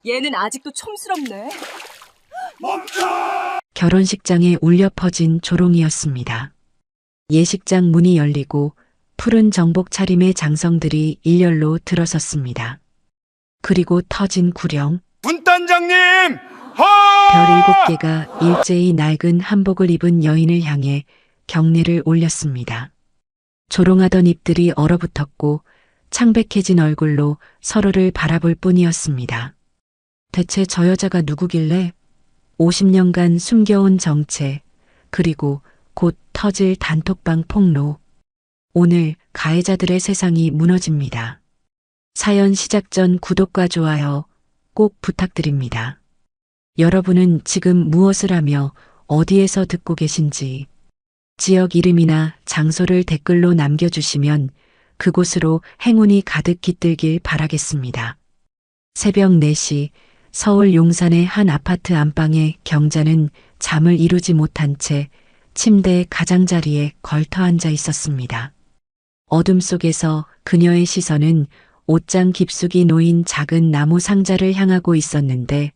얘는 아직도 촌스럽네. 결혼식장에 울려 퍼진 조롱이었습니다. 예식장 문이 열리고 푸른 정복 차림의 장성들이 일렬로 들어섰습니다. 그리고 터진 구령, 분단장님! 별 7개가 일제히 낡은 한복을 입은 여인을 향해 경례를 올렸습니다. 조롱하던 입들이 얼어붙었고 창백해진 얼굴로 서로를 바라볼 뿐이었습니다. 대체 저 여자가 누구길래 50년간 숨겨온 정체, 그리고 곧 터질 단톡방 폭로. 오늘 가해자들의 세상이 무너집니다. 사연 시작 전 구독과 좋아요 꼭 부탁드립니다. 여러분은 지금 무엇을 하며 어디에서 듣고 계신지 지역 이름이나 장소를 댓글로 남겨주시면 그곳으로 행운이 가득 깃들길 바라겠습니다. 새벽 4시 서울 용산의 한 아파트 안방에 경자는 잠을 이루지 못한 채 침대 가장자리에 걸터 앉아 있었습니다. 어둠 속에서 그녀의 시선은 옷장 깊숙이 놓인 작은 나무 상자를 향하고 있었는데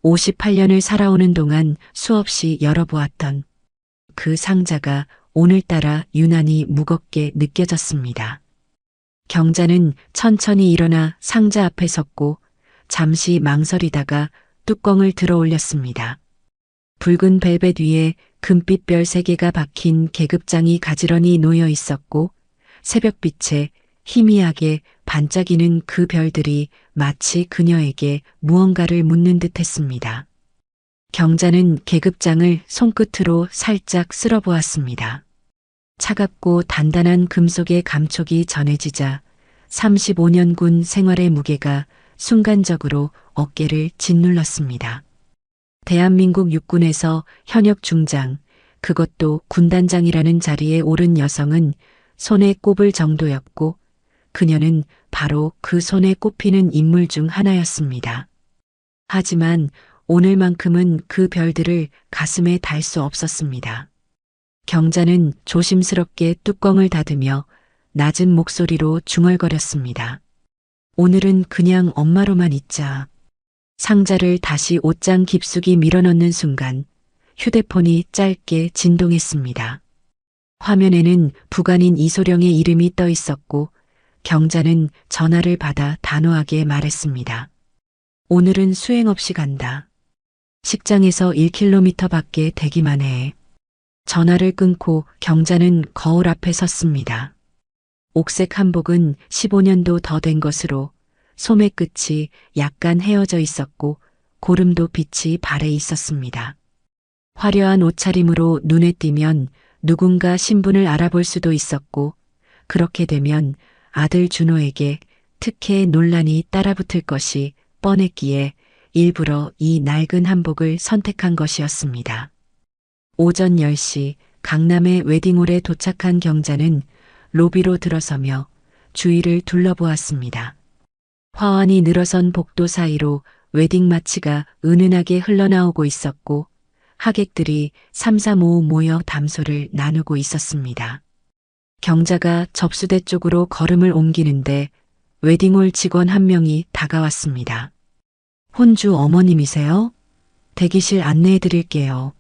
58년을 살아오는 동안 수없이 열어보았던 그 상자가 오늘따라 유난히 무겁게 느껴졌습니다. 경자는 천천히 일어나 상자 앞에 섰고 잠시 망설이다가 뚜껑을 들어 올렸습니다. 붉은 벨벳 위에 금빛 별 3개가 박힌 계급장이 가지런히 놓여 있었고 새벽빛에 희미하게 반짝이는 그 별들이 마치 그녀에게 무언가를 묻는 듯 했습니다. 경자는 계급장을 손끝으로 살짝 쓸어보았습니다. 차갑고 단단한 금속의 감촉이 전해지자 35년군 생활의 무게가 순간적으로 어깨를 짓눌렀습니다. 대한민국 육군에서 현역 중장, 그것도 군단장이라는 자리에 오른 여성은 손에 꼽을 정도였고 그녀는 바로 그 손에 꼽히는 인물 중 하나였습니다. 하지만 오늘만큼은 그 별들을 가슴에 달 수 없었습니다. 경자는 조심스럽게 뚜껑을 닫으며 낮은 목소리로 중얼거렸습니다. 오늘은 그냥 엄마로만 있자. 상자를 다시 옷장 깊숙이 밀어넣는 순간 휴대폰이 짧게 진동했습니다. 화면에는 부관인 이소령의 이름이 떠 있었고 경자는 전화를 받아 단호하게 말했습니다. 오늘은 수행 없이 간다. 식장에서 1km 밖에 대기만 해. 전화를 끊고 경자는 거울 앞에 섰습니다. 옥색 한복은 15년도 더 된 것으로 소매 끝이 약간 헤어져 있었고 고름도 빛이 발에 있었습니다. 화려한 옷차림으로 눈에 띄면 누군가 신분을 알아볼 수도 있었고 그렇게 되면 아들 준호에게 특혜 논란이 따라붙을 것이 뻔했기에 일부러 이 낡은 한복을 선택한 것이었습니다. 오전 10시 강남의 웨딩홀에 도착한 경자는 로비로 들어서며 주위를 둘러보았습니다. 화환이 늘어선 복도 사이로 웨딩 마치가 은은하게 흘러나오고 있었고 하객들이 삼삼오오 모여 담소를 나누고 있었습니다. 경자가 접수대 쪽으로 걸음을 옮기는데 웨딩홀 직원 한 명이 다가왔습니다. 혼주 어머님이세요? 대기실 안내해 드릴게요.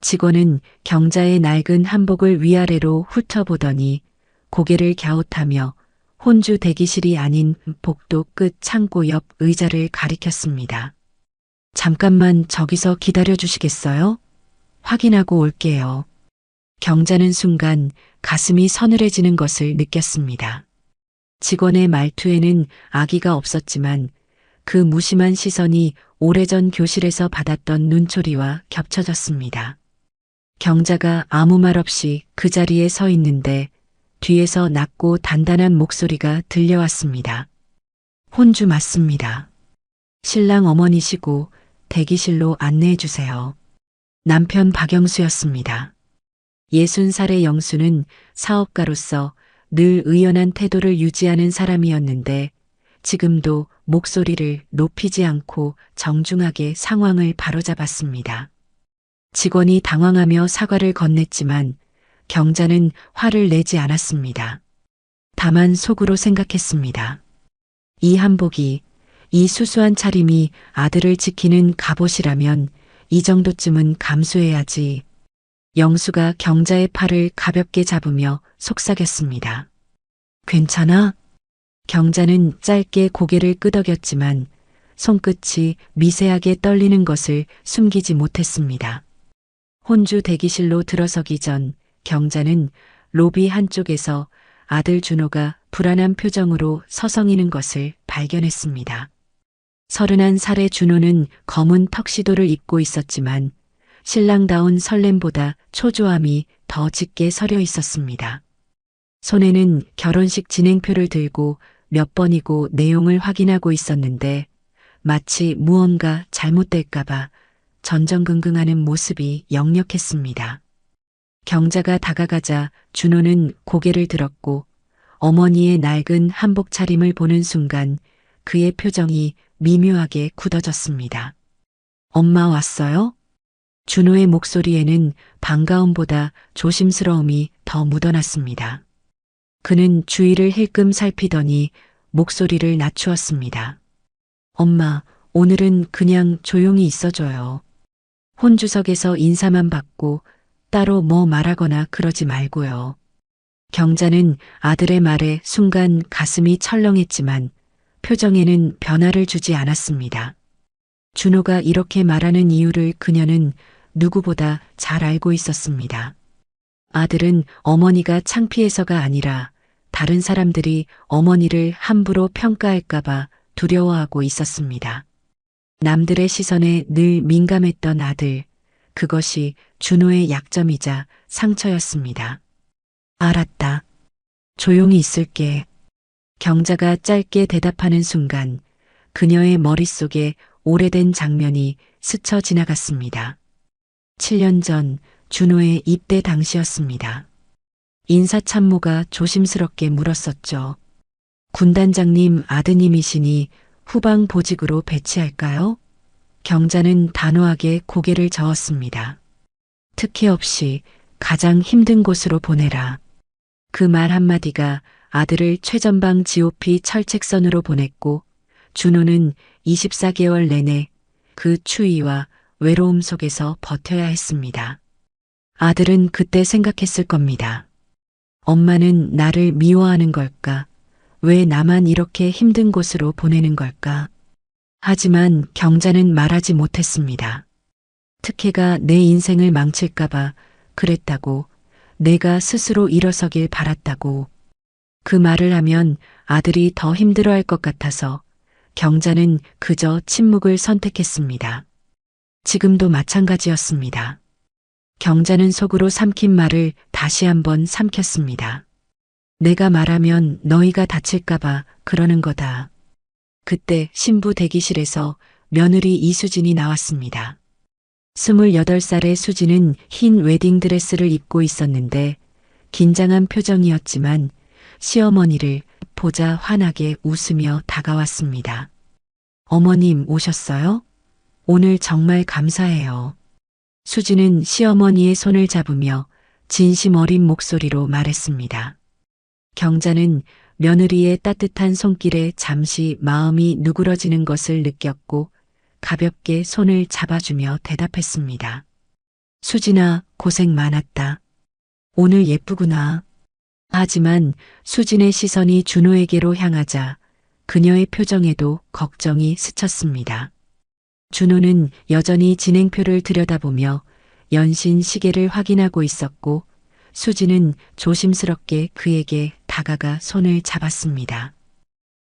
직원은 경자의 낡은 한복을 위아래로 훑어보더니 고개를 갸웃하며 혼주 대기실이 아닌 복도 끝 창고 옆 의자를 가리켰습니다. 잠깐만 저기서 기다려 주시겠어요? 확인하고 올게요. 경자는 순간 가슴이 서늘해지는 것을 느꼈습니다. 직원의 말투에는 악의가 없었지만 그 무심한 시선이 오래전 교실에서 받았던 눈초리와 겹쳐졌습니다. 경자가 아무 말 없이 그 자리에 서 있는데 뒤에서 낮고 단단한 목소리가 들려왔습니다. 혼주 맞습니다. 신랑 어머니시고 대기실로 안내해 주세요. 남편 박영수였습니다. 60살의 영수는 사업가로서 늘 의연한 태도를 유지하는 사람이었는데 지금도 목소리를 높이지 않고 정중하게 상황을 바로잡았습니다. 직원이 당황하며 사과를 건넸지만 경자는 화를 내지 않았습니다. 다만 속으로 생각했습니다. 이 한복이 이 수수한 차림이 아들을 지키는 갑옷이라면 이 정도쯤은 감수해야지. 영수가 경자의 팔을 가볍게 잡으며 속삭였습니다. 괜찮아? 경자는 짧게 고개를 끄덕였지만 손끝이 미세하게 떨리는 것을 숨기지 못했습니다. 혼주 대기실로 들어서기 전 경자는 로비 한쪽에서 아들 준호가 불안한 표정으로 서성이는 것을 발견했습니다. 31살의 준호는 검은 턱시도를 입고 있었지만 신랑다운 설렘보다 초조함이 더 짙게 서려 있었습니다. 손에는 결혼식 진행표를 들고 몇 번이고 내용을 확인하고 있었는데 마치 무언가 잘못될까봐 전전긍긍하는 모습이 역력했습니다. 경자가 다가가자 준호는 고개를 들었고 어머니의 낡은 한복 차림을 보는 순간 그의 표정이 미묘하게 굳어졌습니다. 엄마 왔어요? 준호의 목소리에는 반가움보다 조심스러움이 더 묻어났습니다. 그는 주위를 힐끔 살피더니 목소리를 낮추었습니다. 엄마, 오늘은 그냥 조용히 있어줘요. 혼주석에서 인사만 받고 따로 뭐 말하거나 그러지 말고요. 경자는 아들의 말에 순간 가슴이 철렁했지만 표정에는 변화를 주지 않았습니다. 준호가 이렇게 말하는 이유를 그녀는 누구보다 잘 알고 있었습니다. 아들은 어머니가 창피해서가 아니라 다른 사람들이 어머니를 함부로 평가할까봐 두려워하고 있었습니다. 남들의 시선에 늘 민감했던 아들, 그것이 준호의 약점이자 상처였습니다. 알았다. 조용히 있을게. 경자가 짧게 대답하는 순간 그녀의 머릿속에 오래된 장면이 스쳐 지나갔습니다. 7년 전 준호의 입대 당시였습니다. 인사참모가 조심스럽게 물었었죠. 군단장님 아드님이시니 후방 보직으로 배치할까요? 경자는 단호하게 고개를 저었습니다. 특혜 없이 가장 힘든 곳으로 보내라. 그 말 한마디가 아들을 최전방 GOP 철책선으로 보냈고 준호는 24개월 내내 그 추위와 외로움 속에서 버텨야 했습니다. 아들은 그때 생각했을 겁니다. 엄마는 나를 미워하는 걸까? 왜 나만 이렇게 힘든 곳으로 보내는 걸까? 하지만 경자는 말하지 못했습니다. 특혜가 내 인생을 망칠까봐 그랬다고, 내가 스스로 일어서길 바랐다고. 그 말을 하면 아들이 더 힘들어할 것 같아서 경자는 그저 침묵을 선택했습니다. 지금도 마찬가지였습니다. 경자는 속으로 삼킨 말을 다시 한번 삼켰습니다. 내가 말하면 너희가 다칠까봐 그러는 거다. 그때 신부 대기실에서 며느리 이수진이 나왔습니다. 28살의 수진은 흰 웨딩드레스를 입고 있었는데 긴장한 표정이었지만 시어머니를 보자 환하게 웃으며 다가왔습니다. 어머님 오셨어요? 오늘 정말 감사해요. 수진은 시어머니의 손을 잡으며 진심 어린 목소리로 말했습니다. 경자는 며느리의 따뜻한 손길에 잠시 마음이 누그러지는 것을 느꼈고 가볍게 손을 잡아주며 대답했습니다. 수진아, 고생 많았다. 오늘 예쁘구나. 하지만 수진의 시선이 준호에게로 향하자 그녀의 표정에도 걱정이 스쳤습니다. 준호는 여전히 진행표를 들여다보며 연신 시계를 확인하고 있었고 수진은 조심스럽게 그에게 다가가 손을 잡았습니다.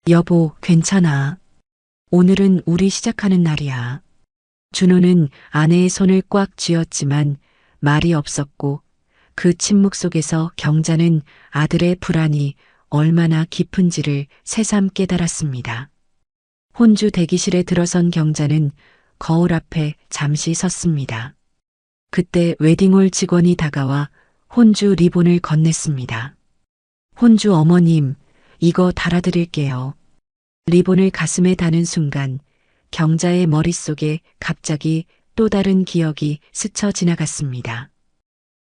여보, 괜찮아. 오늘은 우리 시작하는 날이야. 준호는 아내의 손을 꽉 쥐었지만 말이 없었고 그 침묵 속에서 경자는 아들의 불안이 얼마나 깊은지를 새삼 깨달았습니다. 혼주 대기실에 들어선 경자는 거울 앞에 잠시 섰습니다. 그때 웨딩홀 직원이 다가와 혼주 리본을 건넸습니다. 혼주 어머님, 이거 달아드릴게요. 리본을 가슴에 다는 순간 경자의 머릿속에 갑자기 또 다른 기억이 스쳐 지나갔습니다.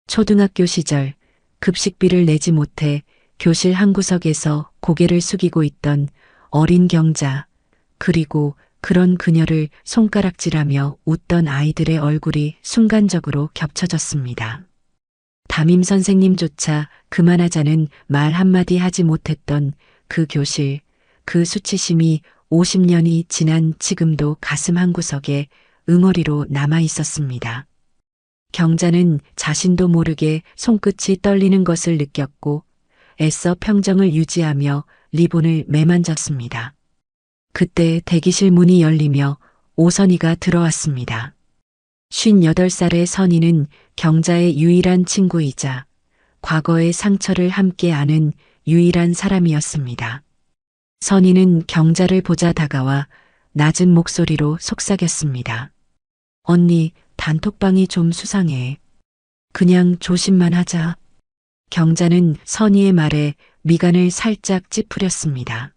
초등학교 시절 급식비를 내지 못해 교실 한 구석에서 고개를 숙이고 있던 어린 경자, 그리고 그런 그녀를 손가락질하며 웃던 아이들의 얼굴이 순간적으로 겹쳐졌습니다. 담임 선생님조차 그만하자는 말 한마디 하지 못했던 그 교실, 그 수치심이 50년이 지난 지금도 가슴 한구석에 응어리로 남아 있었습니다. 경자는 자신도 모르게 손끝이 떨리는 것을 느꼈고 애써 평정을 유지하며 리본을 매만졌습니다. 그때 대기실 문이 열리며 오선희가 들어왔습니다. 58살의 선희는 경자의 유일한 친구이자 과거의 상처를 함께 아는 유일한 사람이었습니다. 선희는 경자를 보자 다가와 낮은 목소리로 속삭였습니다. 언니, 단톡방이 좀 수상해. 그냥 조심만 하자. 경자는 선희의 말에 미간을 살짝 찌푸렸습니다.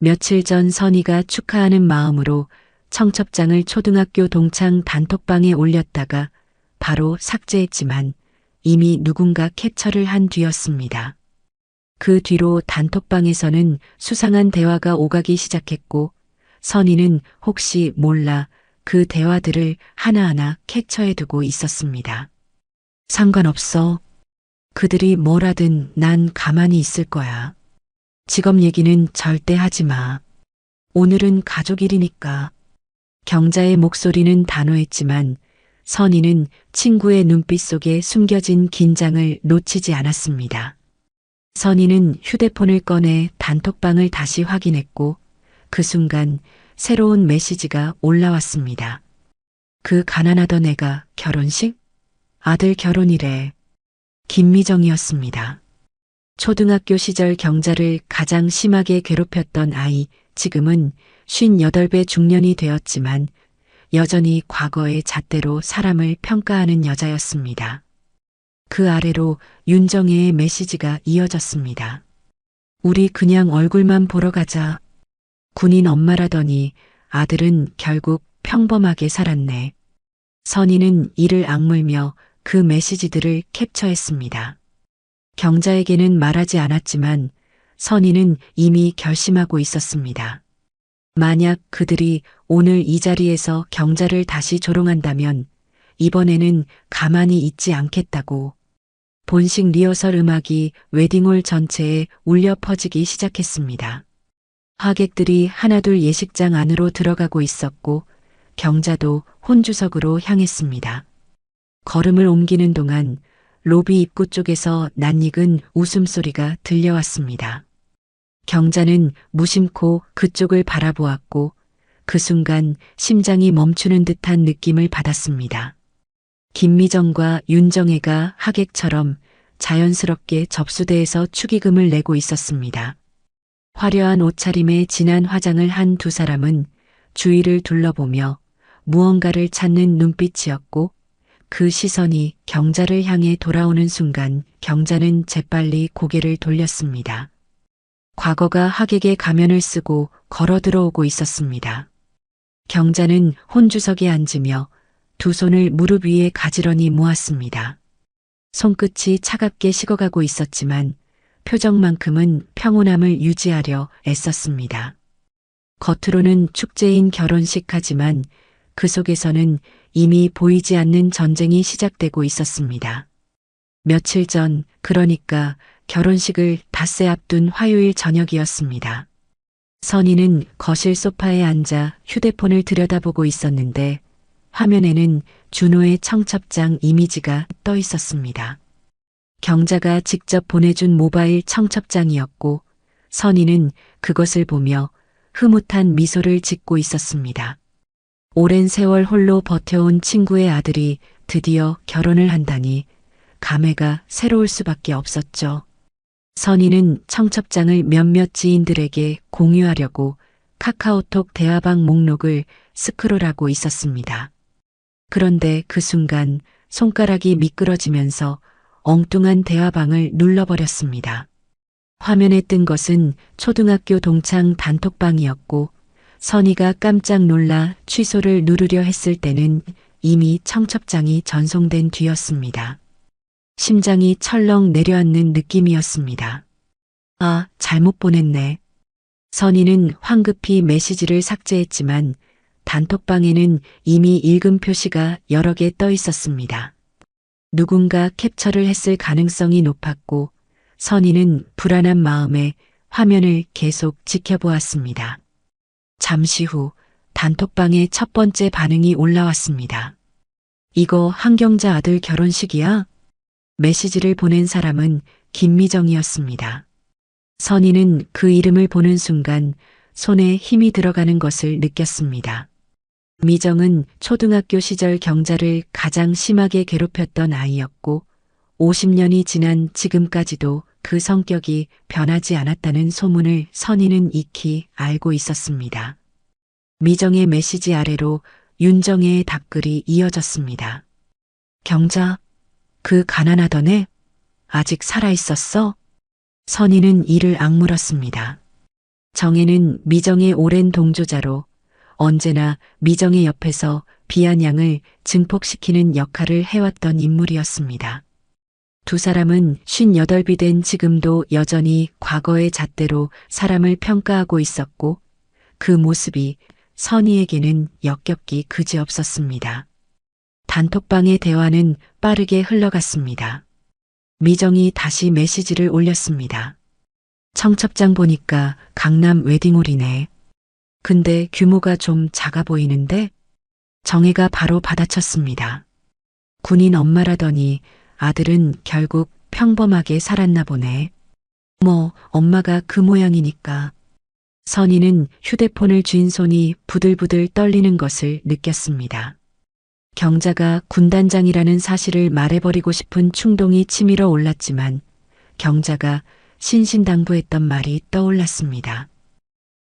며칠 전 선희가 축하하는 마음으로 청첩장을 초등학교 동창 단톡방에 올렸다가 바로 삭제했지만 이미 누군가 캡처를 한 뒤였습니다. 그 뒤로 단톡방에서는 수상한 대화가 오가기 시작했고 선희는 혹시 몰라 그 대화들을 하나하나 캡처해두고 있었습니다. 상관없어. 그들이 뭘 하든 난 가만히 있을 거야. 직업 얘기는 절대 하지 마. 오늘은 가족일이니까. 경자의 목소리는 단호했지만 선희는 친구의 눈빛 속에 숨겨진 긴장을 놓치지 않았습니다. 선희는 휴대폰을 꺼내 단톡방을 다시 확인했고 그 순간 새로운 메시지가 올라왔습니다. 그 가난하던 애가 결혼식? 아들 결혼이래. 김미정이었습니다. 초등학교 시절 경자를 가장 심하게 괴롭혔던 아이, 지금은 58배 중년이 되었지만 여전히 과거의 잣대로 사람을 평가하는 여자였습니다. 그 아래로 윤정혜의 메시지가 이어졌습니다. 우리 그냥 얼굴만 보러 가자. 군인 엄마라더니 아들은 결국 평범하게 살았네. 선희는 이를 악물며 그 메시지들을 캡처했습니다. 경자에게는 말하지 않았지만 선희는 이미 결심하고 있었습니다. 만약 그들이 오늘 이 자리에서 경자를 다시 조롱한다면 이번에는 가만히 있지 않겠다고. 본식 리허설 음악이 웨딩홀 전체에 울려 퍼지기 시작했습니다. 하객들이 하나둘 예식장 안으로 들어가고 있었고 경자도 혼주석으로 향했습니다. 걸음을 옮기는 동안 로비 입구 쪽에서 낯익은 웃음소리가 들려왔습니다. 경자는 무심코 그쪽을 바라보았고 그 순간 심장이 멈추는 듯한 느낌을 받았습니다. 김미정과 윤정혜가 하객처럼 자연스럽게 접수대에서 축의금을 내고 있었습니다. 화려한 옷차림에 진한 화장을 한 두 사람은 주위를 둘러보며 무언가를 찾는 눈빛이었고 그 시선이 경자를 향해 돌아오는 순간 경자는 재빨리 고개를 돌렸습니다. 과거가 하객의 가면을 쓰고 걸어 들어오고 있었습니다. 경자는 혼주석에 앉으며 두 손을 무릎 위에 가지런히 모았습니다. 손끝이 차갑게 식어가고 있었지만 표정만큼은 평온함을 유지하려 애썼습니다. 겉으로는 축제인 결혼식 하지만 그 속에서는 이미 보이지 않는 전쟁이 시작되고 있었습니다. 며칠 전, 그러니까 결혼식을 닷새 앞둔 화요일 저녁이었습니다. 선희는 거실 소파에 앉아 휴대폰을 들여다보고 있었는데 화면에는 준호의 청첩장 이미지가 떠 있었습니다. 경자가 직접 보내준 모바일 청첩장이었고 선희는 그것을 보며 흐뭇한 미소를 짓고 있었습니다. 오랜 세월 홀로 버텨온 친구의 아들이 드디어 결혼을 한다니 감회가 새로울 수밖에 없었죠. 선희는 청첩장을 몇몇 지인들에게 공유하려고 카카오톡 대화방 목록을 스크롤하고 있었습니다. 그런데 그 순간 손가락이 미끄러지면서 엉뚱한 대화방을 눌러버렸습니다. 화면에 뜬 것은 초등학교 동창 단톡방이었고 선희가 깜짝 놀라 취소를 누르려 했을 때는 이미 청첩장이 전송된 뒤였습니다. 심장이 철렁 내려앉는 느낌이었습니다. 아, 잘못 보냈네. 선희는 황급히 메시지를 삭제했지만 단톡방에는 이미 읽음 표시가 여러 개 떠 있었습니다. 누군가 캡처를 했을 가능성이 높았고 선희는 불안한 마음에 화면을 계속 지켜보았습니다. 잠시 후 단톡방에 첫 번째 반응이 올라왔습니다. 이거 한경자 아들 결혼식이야? 메시지를 보낸 사람은 김미정이었습니다. 선희는 그 이름을 보는 순간 손에 힘이 들어가는 것을 느꼈습니다. 미정은 초등학교 시절 경자를 가장 심하게 괴롭혔던 아이였고 50년이 지난 지금까지도 그 성격이 변하지 않았다는 소문을 선희는 익히 알고 있었습니다. 미정의 메시지 아래로 윤정혜의 답글이 이어졌습니다. 경자, 그 가난하던 애 아직 살아있었어? 선희는 이를 악물었습니다. 정혜는 미정의 오랜 동조자로 언제나 미정의 옆에서 비아냥을 증폭시키는 역할을 해왔던 인물이었습니다. 두 사람은 58이 된 지금도 여전히 과거의 잣대로 사람을 평가하고 있었고 그 모습이 선희에게는 역겹기 그지없었습니다. 단톡방의 대화는 빠르게 흘러갔습니다. 미정이 다시 메시지를 올렸습니다. 청첩장 보니까 강남 웨딩홀이네. 근데 규모가 좀 작아 보이는데? 정혜가 바로 받아쳤습니다. 군인 엄마라더니 아들은 결국 평범하게 살았나 보네. 뭐 엄마가 그 모양이니까. 선희는 휴대폰을 쥔 손이 부들부들 떨리는 것을 느꼈습니다. 경자가 군단장이라는 사실을 말해버리고 싶은 충동이 치밀어 올랐지만 경자가 신신당부했던 말이 떠올랐습니다.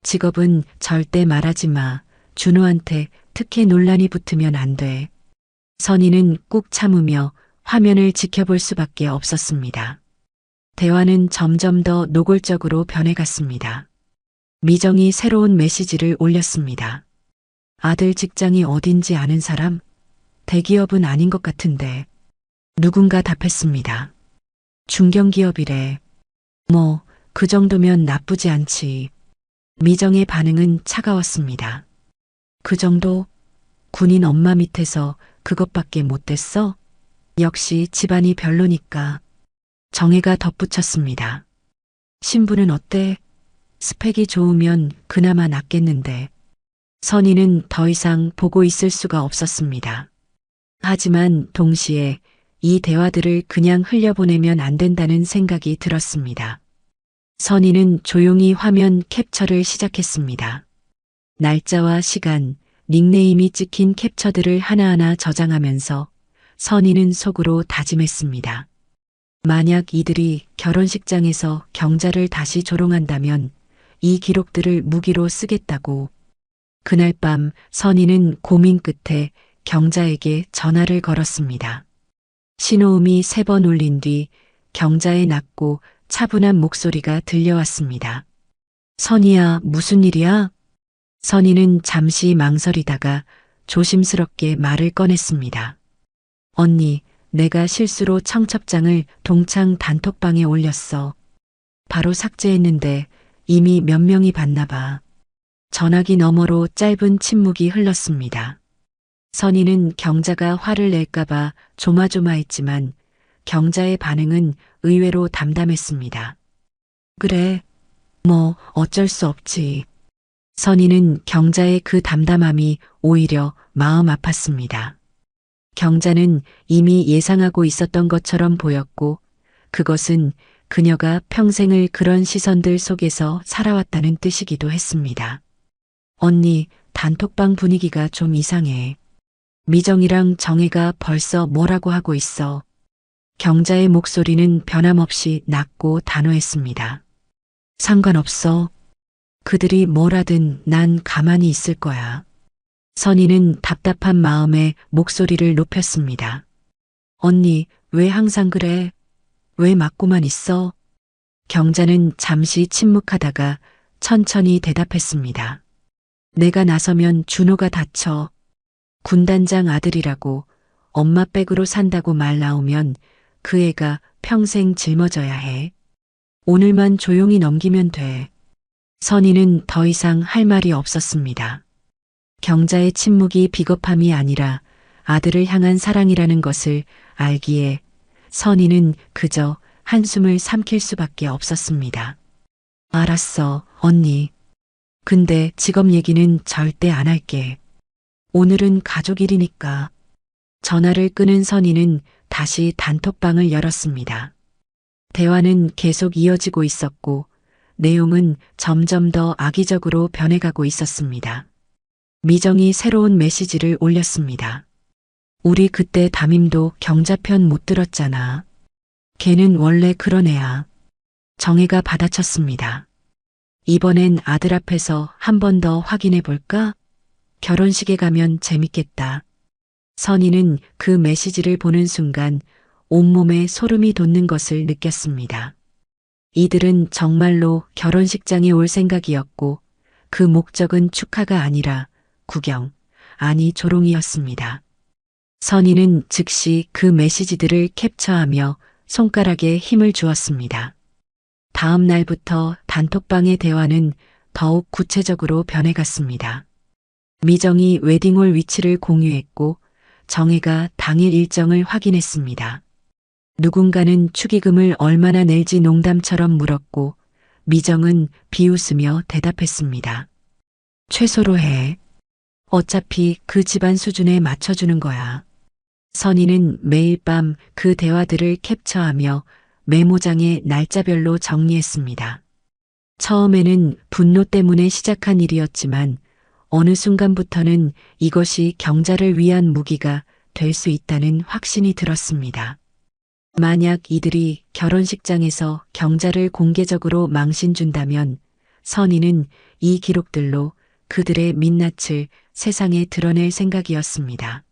직업은 절대 말하지 마. 준호한테 특혜 논란이 붙으면 안 돼. 선희는 꾹 참으며 화면을 지켜볼 수밖에 없었습니다. 대화는 점점 더 노골적으로 변해갔습니다. 미정이 새로운 메시지를 올렸습니다. 아들 직장이 어딘지 아는 사람? 대기업은 아닌 것 같은데. 누군가 답했습니다. 중견기업이래. 뭐, 그 정도면 나쁘지 않지. 미정의 반응은 차가웠습니다. 그 정도? 군인 엄마 밑에서 그것밖에 못 됐어? 역시 집안이 별로니까. 정혜가 덧붙였습니다. 신부는 어때? 스펙이 좋으면 그나마 낫겠는데. 선희는 더 이상 보고 있을 수가 없었습니다. 하지만 동시에 이 대화들을 그냥 흘려보내면 안 된다는 생각이 들었습니다. 선희는 조용히 화면 캡처를 시작했습니다. 날짜와 시간, 닉네임이 찍힌 캡처들을 하나하나 저장하면서 선희는 속으로 다짐했습니다. 만약 이들이 결혼식장에서 경자를 다시 조롱한다면 이 기록들을 무기로 쓰겠다고. 그날 밤 선희는 고민 끝에 경자에게 전화를 걸었습니다. 신호음이 3번 울린 뒤 경자의 낮고 차분한 목소리가 들려왔습니다. 선희야, 무슨 일이야? 선희는 잠시 망설이다가 조심스럽게 말을 꺼냈습니다. 언니, 내가 실수로 청첩장을 동창 단톡방에 올렸어. 바로 삭제했는데 이미 몇 명이 봤나 봐. 전화기 너머로 짧은 침묵이 흘렀습니다. 선희는 경자가 화를 낼까봐 조마조마했지만 경자의 반응은 의외로 담담했습니다. 그래, 뭐 어쩔 수 없지. 선희는 경자의 그 담담함이 오히려 마음 아팠습니다. 경자는 이미 예상하고 있었던 것처럼 보였고 그것은 그녀가 평생을 그런 시선들 속에서 살아왔다는 뜻이기도 했습니다. 언니, 단톡방 분위기가 좀 이상해. 미정이랑 정혜가 벌써 뭐라고 하고 있어. 경자의 목소리는 변함없이 낮고 단호했습니다. 상관없어. 그들이 뭘 하든 난 가만히 있을 거야. 선희는 답답한 마음에 목소리를 높였습니다. 언니, 왜 항상 그래? 왜 맞고만 있어? 경자는 잠시 침묵하다가 천천히 대답했습니다. 내가 나서면 준호가 다쳐. 군단장 아들이라고 엄마 백으로 산다고 말 나오면 그 애가 평생 짊어져야 해. 오늘만 조용히 넘기면 돼. 선희는 더 이상 할 말이 없었습니다. 경자의 침묵이 비겁함이 아니라 아들을 향한 사랑이라는 것을 알기에 선희는 그저 한숨을 삼킬 수밖에 없었습니다. 알았어, 언니. 근데 직업 얘기는 절대 안 할게. 오늘은 가족 일이니까. 전화를 끊은 선희는 다시 단톡방을 열었습니다. 대화는 계속 이어지고 있었고 내용은 점점 더 악의적으로 변해가고 있었습니다. 미정이 새로운 메시지를 올렸습니다. 우리 그때 담임도 경자 편 못 들었잖아. 걔는 원래 그런 애야. 정혜가 받아쳤습니다. 이번엔 아들 앞에서 한 번 더 확인해 볼까? 결혼식에 가면 재밌겠다. 선희는 그 메시지를 보는 순간 온몸에 소름이 돋는 것을 느꼈습니다. 이들은 정말로 결혼식장에 올 생각이었고 그 목적은 축하가 아니라 구경, 아니 조롱이었습니다. 선희는 즉시 그 메시지들을 캡처하며 손가락에 힘을 주었습니다. 다음 날부터 단톡방의 대화는 더욱 구체적으로 변해갔습니다. 미정이 웨딩홀 위치를 공유했고 정혜가 당일 일정을 확인했습니다. 누군가는 축의금을 얼마나 낼지 농담처럼 물었고 미정은 비웃으며 대답했습니다. 최소로 해. 어차피 그 집안 수준에 맞춰주는 거야. 선희는 매일 밤 그 대화들을 캡처하며 메모장에 날짜별로 정리했습니다. 처음에는 분노 때문에 시작한 일이었지만 어느 순간부터는 이것이 경자를 위한 무기가 될 수 있다는 확신이 들었습니다. 만약 이들이 결혼식장에서 경자를 공개적으로 망신 준다면 선희는 이 기록들로 그들의 민낯을 세상에 드러낼 생각이었습니다.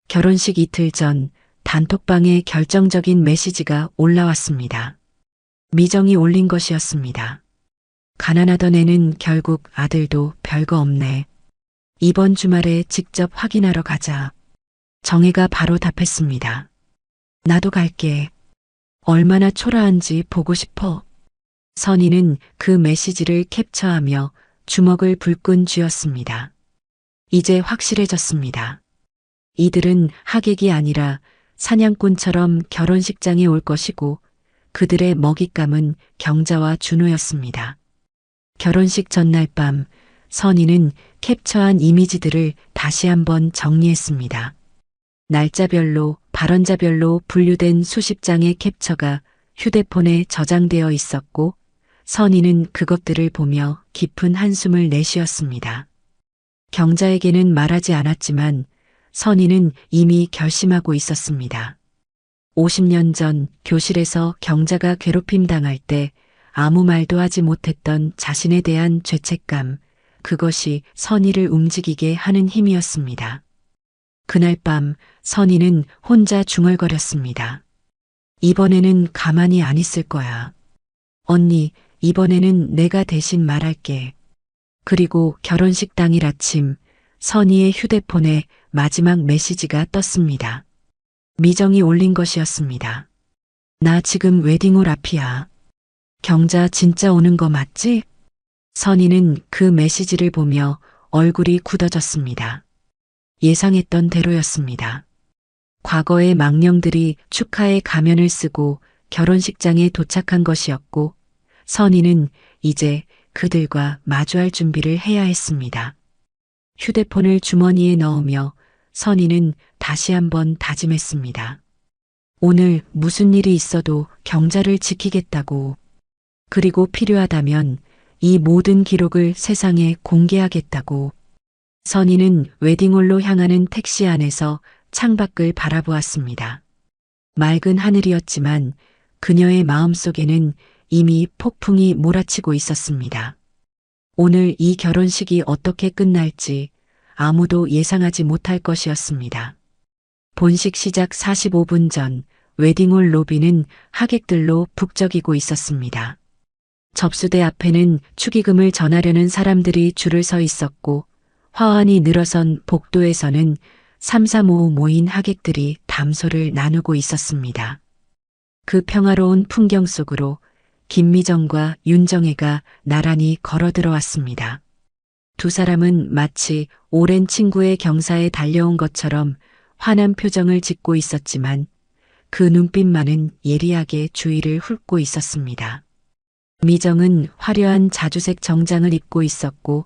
결혼식 이틀 전 단톡방에 결정적인 메시지가 올라왔습니다. 미정이 올린 것이었습니다. 가난하던 애는 결국 아들도 별거 없네. 이번 주말에 직접 확인하러 가자. 정혜가 바로 답했습니다. 나도 갈게. 얼마나 초라한지 보고 싶어. 선희는 그 메시지를 캡처하며 주먹을 불끈 쥐었습니다. 이제 확실해졌습니다. 이들은 하객이 아니라 사냥꾼처럼 결혼식장에 올 것이고 그들의 먹잇감은 경자와 준호였습니다. 결혼식 전날 밤 선희는 캡처한 이미지들을 다시 한번 정리했습니다. 날짜별로, 발언자별로 분류된 수십 장의 캡처가 휴대폰에 저장되어 있었고 선희는 그것들을 보며 깊은 한숨을 내쉬었습니다. 경자에게는 말하지 않았지만 선희는 이미 결심하고 있었습니다. 50년 전 교실에서 경자가 괴롭힘 당할 때 아무 말도 하지 못했던 자신에 대한 죄책감, 그것이 선희를 움직이게 하는 힘이었습니다. 그날 밤 선희는 혼자 중얼거렸습니다. 이번에는 가만히 안 있을 거야. 언니, 이번에는 내가 대신 말할게. 그리고 결혼식 당일 아침 선희의 휴대폰에 마지막 메시지가 떴습니다. 미정이 올린 것이었습니다. 나 지금 웨딩홀 앞이야. 경자 진짜 오는 거 맞지? 선희는 그 메시지를 보며 얼굴이 굳어졌습니다. 예상했던 대로였습니다. 과거의 망령들이 축하의 가면을 쓰고 결혼식장에 도착한 것이었고 선희는 이제 그들과 마주할 준비를 해야 했습니다. 휴대폰을 주머니에 넣으며 선희는 다시 한번 다짐했습니다. 오늘 무슨 일이 있어도 경자를 지키겠다고. 그리고 필요하다면 이 모든 기록을 세상에 공개하겠다고. 선희는 웨딩홀로 향하는 택시 안에서 창밖을 바라보았습니다. 맑은 하늘이었지만 그녀의 마음속에는 이미 폭풍이 몰아치고 있었습니다. 오늘 이 결혼식이 어떻게 끝날지 아무도 예상하지 못할 것이었습니다. 본식 시작 45분 전 웨딩홀 로비는 하객들로 북적이고 있었습니다. 접수대 앞에는 축의금을 전하려는 사람들이 줄을 서 있었고 화환이 늘어선 복도에서는 삼삼오오 모인 하객들이 담소를 나누고 있었습니다. 그 평화로운 풍경 속으로 김미정과 윤정혜가 나란히 걸어 들어왔습니다. 두 사람은 마치 오랜 친구의 경사에 달려온 것처럼 환한 표정을 짓고 있었지만 그 눈빛만은 예리하게 주위를 훑고 있었습니다. 미정은 화려한 자주색 정장을 입고 있었고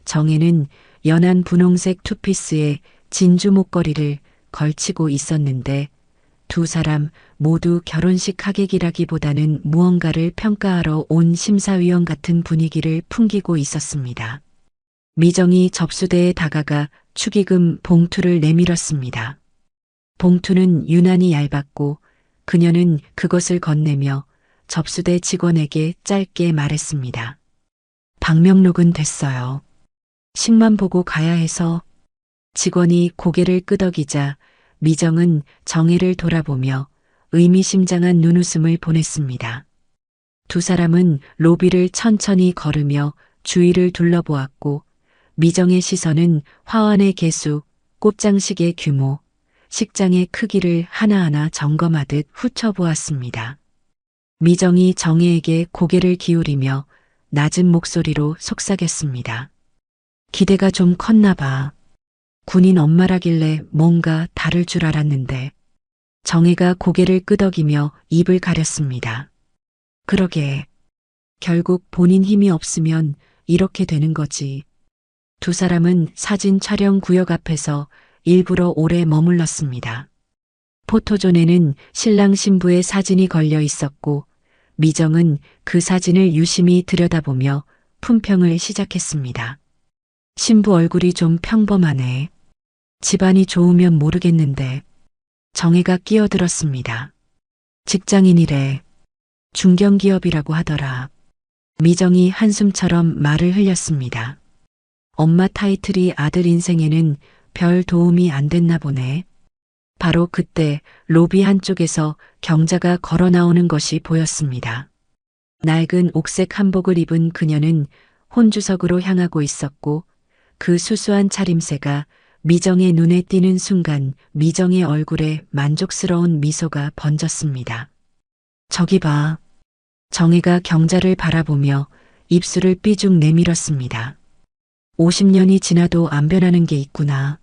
정혜는 연한 분홍색 투피스에 진주 목걸이를 걸치고 있었는데 두 사람 모두 결혼식 하객이라기보다는 무언가를 평가하러 온 심사위원 같은 분위기를 풍기고 있었습니다. 미정이 접수대에 다가가 축의금 봉투를 내밀었습니다. 봉투는 유난히 얇았고 그녀는 그것을 건네며 접수대 직원에게 짧게 말했습니다. 방명록은 됐어요. 식만 보고 가야 해서. 직원이 고개를 끄덕이자 미정은 정혜를 돌아보며 의미심장한 눈웃음을 보냈습니다. 두 사람은 로비를 천천히 걸으며 주위를 둘러보았고 미정의 시선은 화환의 개수, 꽃장식의 규모, 식장의 크기를 하나하나 점검하듯 훑어보았습니다. 미정이 정혜에게 고개를 기울이며 낮은 목소리로 속삭였습니다. 기대가 좀 컸나 봐. 군인 엄마라길래 뭔가 다를 줄 알았는데. 정혜가 고개를 끄덕이며 입을 가렸습니다. 그러게. 결국 본인 힘이 없으면 이렇게 되는 거지. 두 사람은 사진 촬영 구역 앞에서 일부러 오래 머물렀습니다. 포토존에는 신랑 신부의 사진이 걸려 있었고 미정은 그 사진을 유심히 들여다보며 품평을 시작했습니다. 신부 얼굴이 좀 평범하네. 집안이 좋으면 모르겠는데. 정혜가 끼어들었습니다. 직장인이래. 중견기업이라고 하더라. 미정이 한숨처럼 말을 흘렸습니다. 엄마 타이틀이 아들 인생에는 별 도움이 안 됐나 보네. 바로 그때 로비 한쪽에서 경자가 걸어 나오는 것이 보였습니다. 낡은 옥색 한복을 입은 그녀는 혼주석으로 향하고 있었고 그 수수한 차림새가 미정의 눈에 띄는 순간 미정의 얼굴에 만족스러운 미소가 번졌습니다. 저기 봐. 정혜가 경자를 바라보며 입술을 삐죽 내밀었습니다. 50년이 지나도 안 변하는 게 있구나.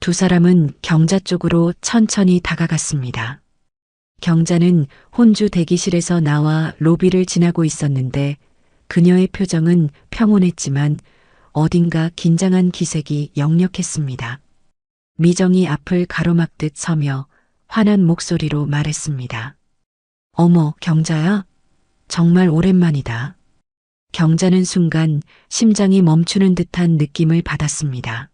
두 사람은 경자 쪽으로 천천히 다가갔습니다. 경자는 혼주 대기실에서 나와 로비를 지나고 있었는데 그녀의 표정은 평온했지만 어딘가 긴장한 기색이 역력했습니다. 미정이 앞을 가로막듯 서며 환한 목소리로 말했습니다. 어머, 경자야? 정말 오랜만이다. 경자는 순간 심장이 멈추는 듯한 느낌을 받았습니다.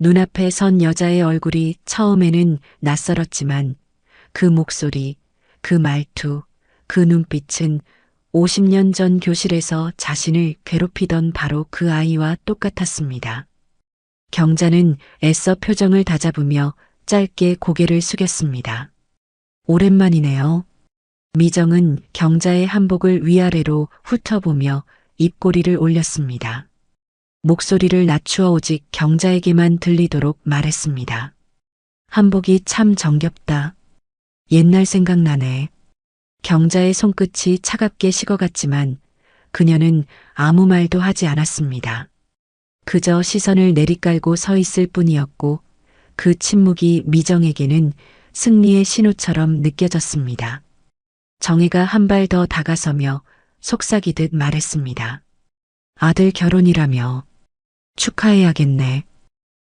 눈앞에 선 여자의 얼굴이 처음에는 낯설었지만 그 목소리, 그 말투, 그 눈빛은 50년 전 교실에서 자신을 괴롭히던 바로 그 아이와 똑같았습니다. 경자는 애써 표정을 다잡으며 짧게 고개를 숙였습니다. 오랜만이네요. 미정은 경자의 한복을 위아래로 훑어보며 입꼬리를 올렸습니다. 목소리를 낮추어 오직 경자에게만 들리도록 말했습니다. 한복이 참 정겹다. 옛날 생각나네. 경자의 손끝이 차갑게 식어갔지만 그녀는 아무 말도 하지 않았습니다. 그저 시선을 내리깔고 서 있을 뿐이었고 그 침묵이 미정에게는 승리의 신호처럼 느껴졌습니다. 정혜가 한 발 더 다가서며 속삭이듯 말했습니다. 아들 결혼이라며. 축하해야겠네.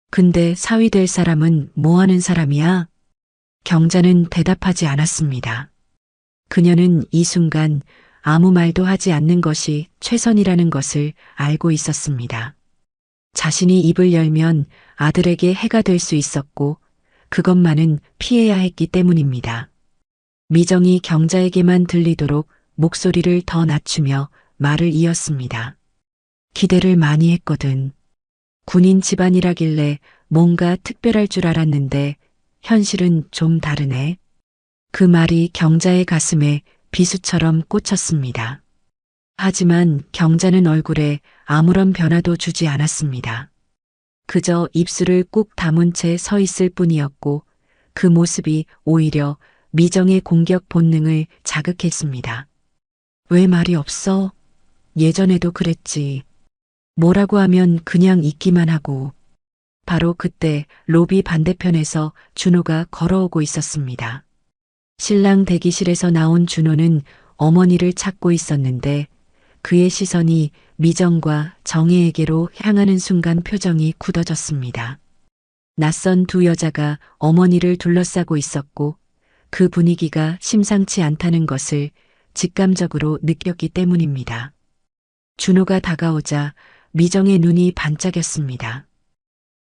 근데 사위 될 사람은 뭐 하는 사람이야? 경자는 대답하지 않았습니다. 그녀는 이 순간 아무 말도 하지 않는 것이 최선이라는 것을 알고 있었습니다. 자신이 입을 열면 아들에게 해가 될 수 있었고 그것만은 피해야 했기 때문입니다. 미정이 경자에게만 들리도록 목소리를 더 낮추며 말을 이었습니다. 기대를 많이 했거든. 군인 집안이라길래 뭔가 특별할 줄 알았는데 현실은 좀 다르네. 그 말이 경자의 가슴에 비수처럼 꽂혔습니다. 하지만 경자는 얼굴에 아무런 변화도 주지 않았습니다. 그저 입술을 꾹 다문 채 서 있을 뿐이었고 그 모습이 오히려 미정의 공격 본능을 자극했습니다. 왜 말이 없어? 예전에도 그랬지. 뭐라고 하면 그냥 있기만 하고. 바로 그때 로비 반대편에서 준호가 걸어오고 있었습니다. 신랑 대기실에서 나온 준호는 어머니를 찾고 있었는데 그의 시선이 미정과 정혜에게로 향하는 순간 표정이 굳어졌습니다. 낯선 두 여자가 어머니를 둘러싸고 있었고 그 분위기가 심상치 않다는 것을 직감적으로 느꼈기 때문입니다. 준호가 다가오자 미정의 눈이 반짝였습니다.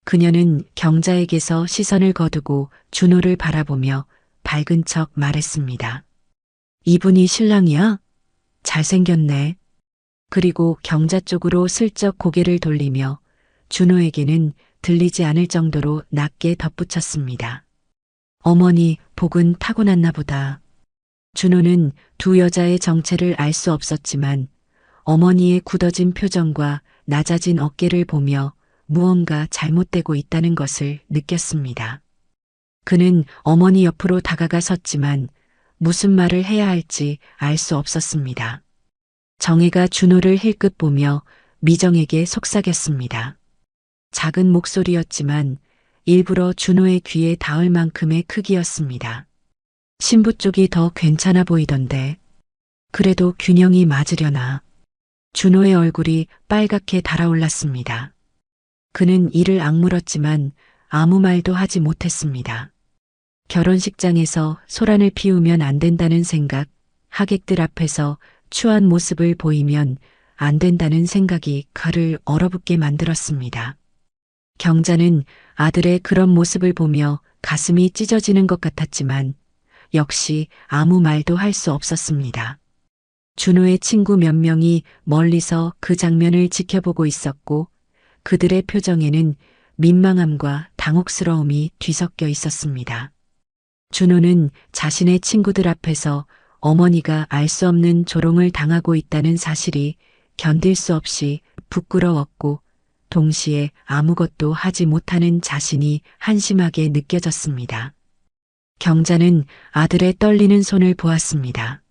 그녀는 경자에게서 시선을 거두고 준호를 바라보며 밝은 척 말했습니다. 이분이 신랑이야? 잘생겼네. 그리고 경자 쪽으로 슬쩍 고개를 돌리며 준호에게는 들리지 않을 정도로 낮게 덧붙였습니다. 어머니, 복은 타고났나 보다. 준호는 두 여자의 정체를 알 수 없었지만 어머니의 굳어진 표정과 낮아진 어깨를 보며 무언가 잘못되고 있다는 것을 느꼈습니다. 그는 어머니 옆으로 다가가 섰지만 무슨 말을 해야 할지 알 수 없었습니다. 정혜가 준호를 힐끗 보며 미정에게 속삭였습니다. 작은 목소리였지만 일부러 준호의 귀에 닿을 만큼의 크기였습니다. 신부 쪽이 더 괜찮아 보이던데. 그래도 균형이 맞으려나. 준호의 얼굴이 빨갛게 달아올랐습니다. 그는 이를 악물었지만 아무 말도 하지 못했습니다. 결혼식장에서 소란을 피우면 안 된다는 생각, 하객들 앞에서 추한 모습을 보이면 안 된다는 생각이 그를 얼어붙게 만들었습니다. 경자는 아들의 그런 모습을 보며 가슴이 찢어지는 것 같았지만 역시 아무 말도 할 수 없었습니다. 준호의 친구 몇 명이 멀리서 그 장면을 지켜보고 있었고 그들의 표정에는 민망함과 당혹스러움이 뒤섞여 있었습니다. 준호는 자신의 친구들 앞에서 어머니가 알 수 없는 조롱을 당하고 있다는 사실이 견딜 수 없이 부끄러웠고 동시에 아무것도 하지 못하는 자신이 한심하게 느껴졌습니다. 경자는 아들의 떨리는 손을 보았습니다.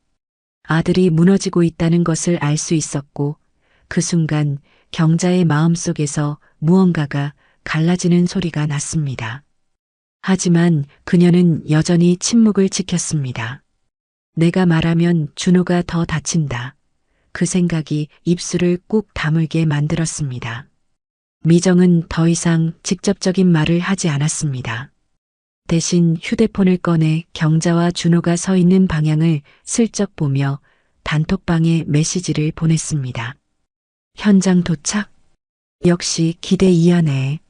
아들이 무너지고 있다는 것을 알 수 있었고 그 순간 경자의 마음속에서 무언가가 갈라지는 소리가 났습니다. 하지만 그녀는 여전히 침묵을 지켰습니다. 내가 말하면 준호가 더 다친다. 그 생각이 입술을 꾹 다물게 만들었습니다. 미정은 더 이상 직접적인 말을 하지 않았습니다. 대신 휴대폰을 꺼내 경자와 준호가 서 있는 방향을 슬쩍 보며 단톡방에 메시지를 보냈습니다. 현장 도착? 역시 기대 이하네.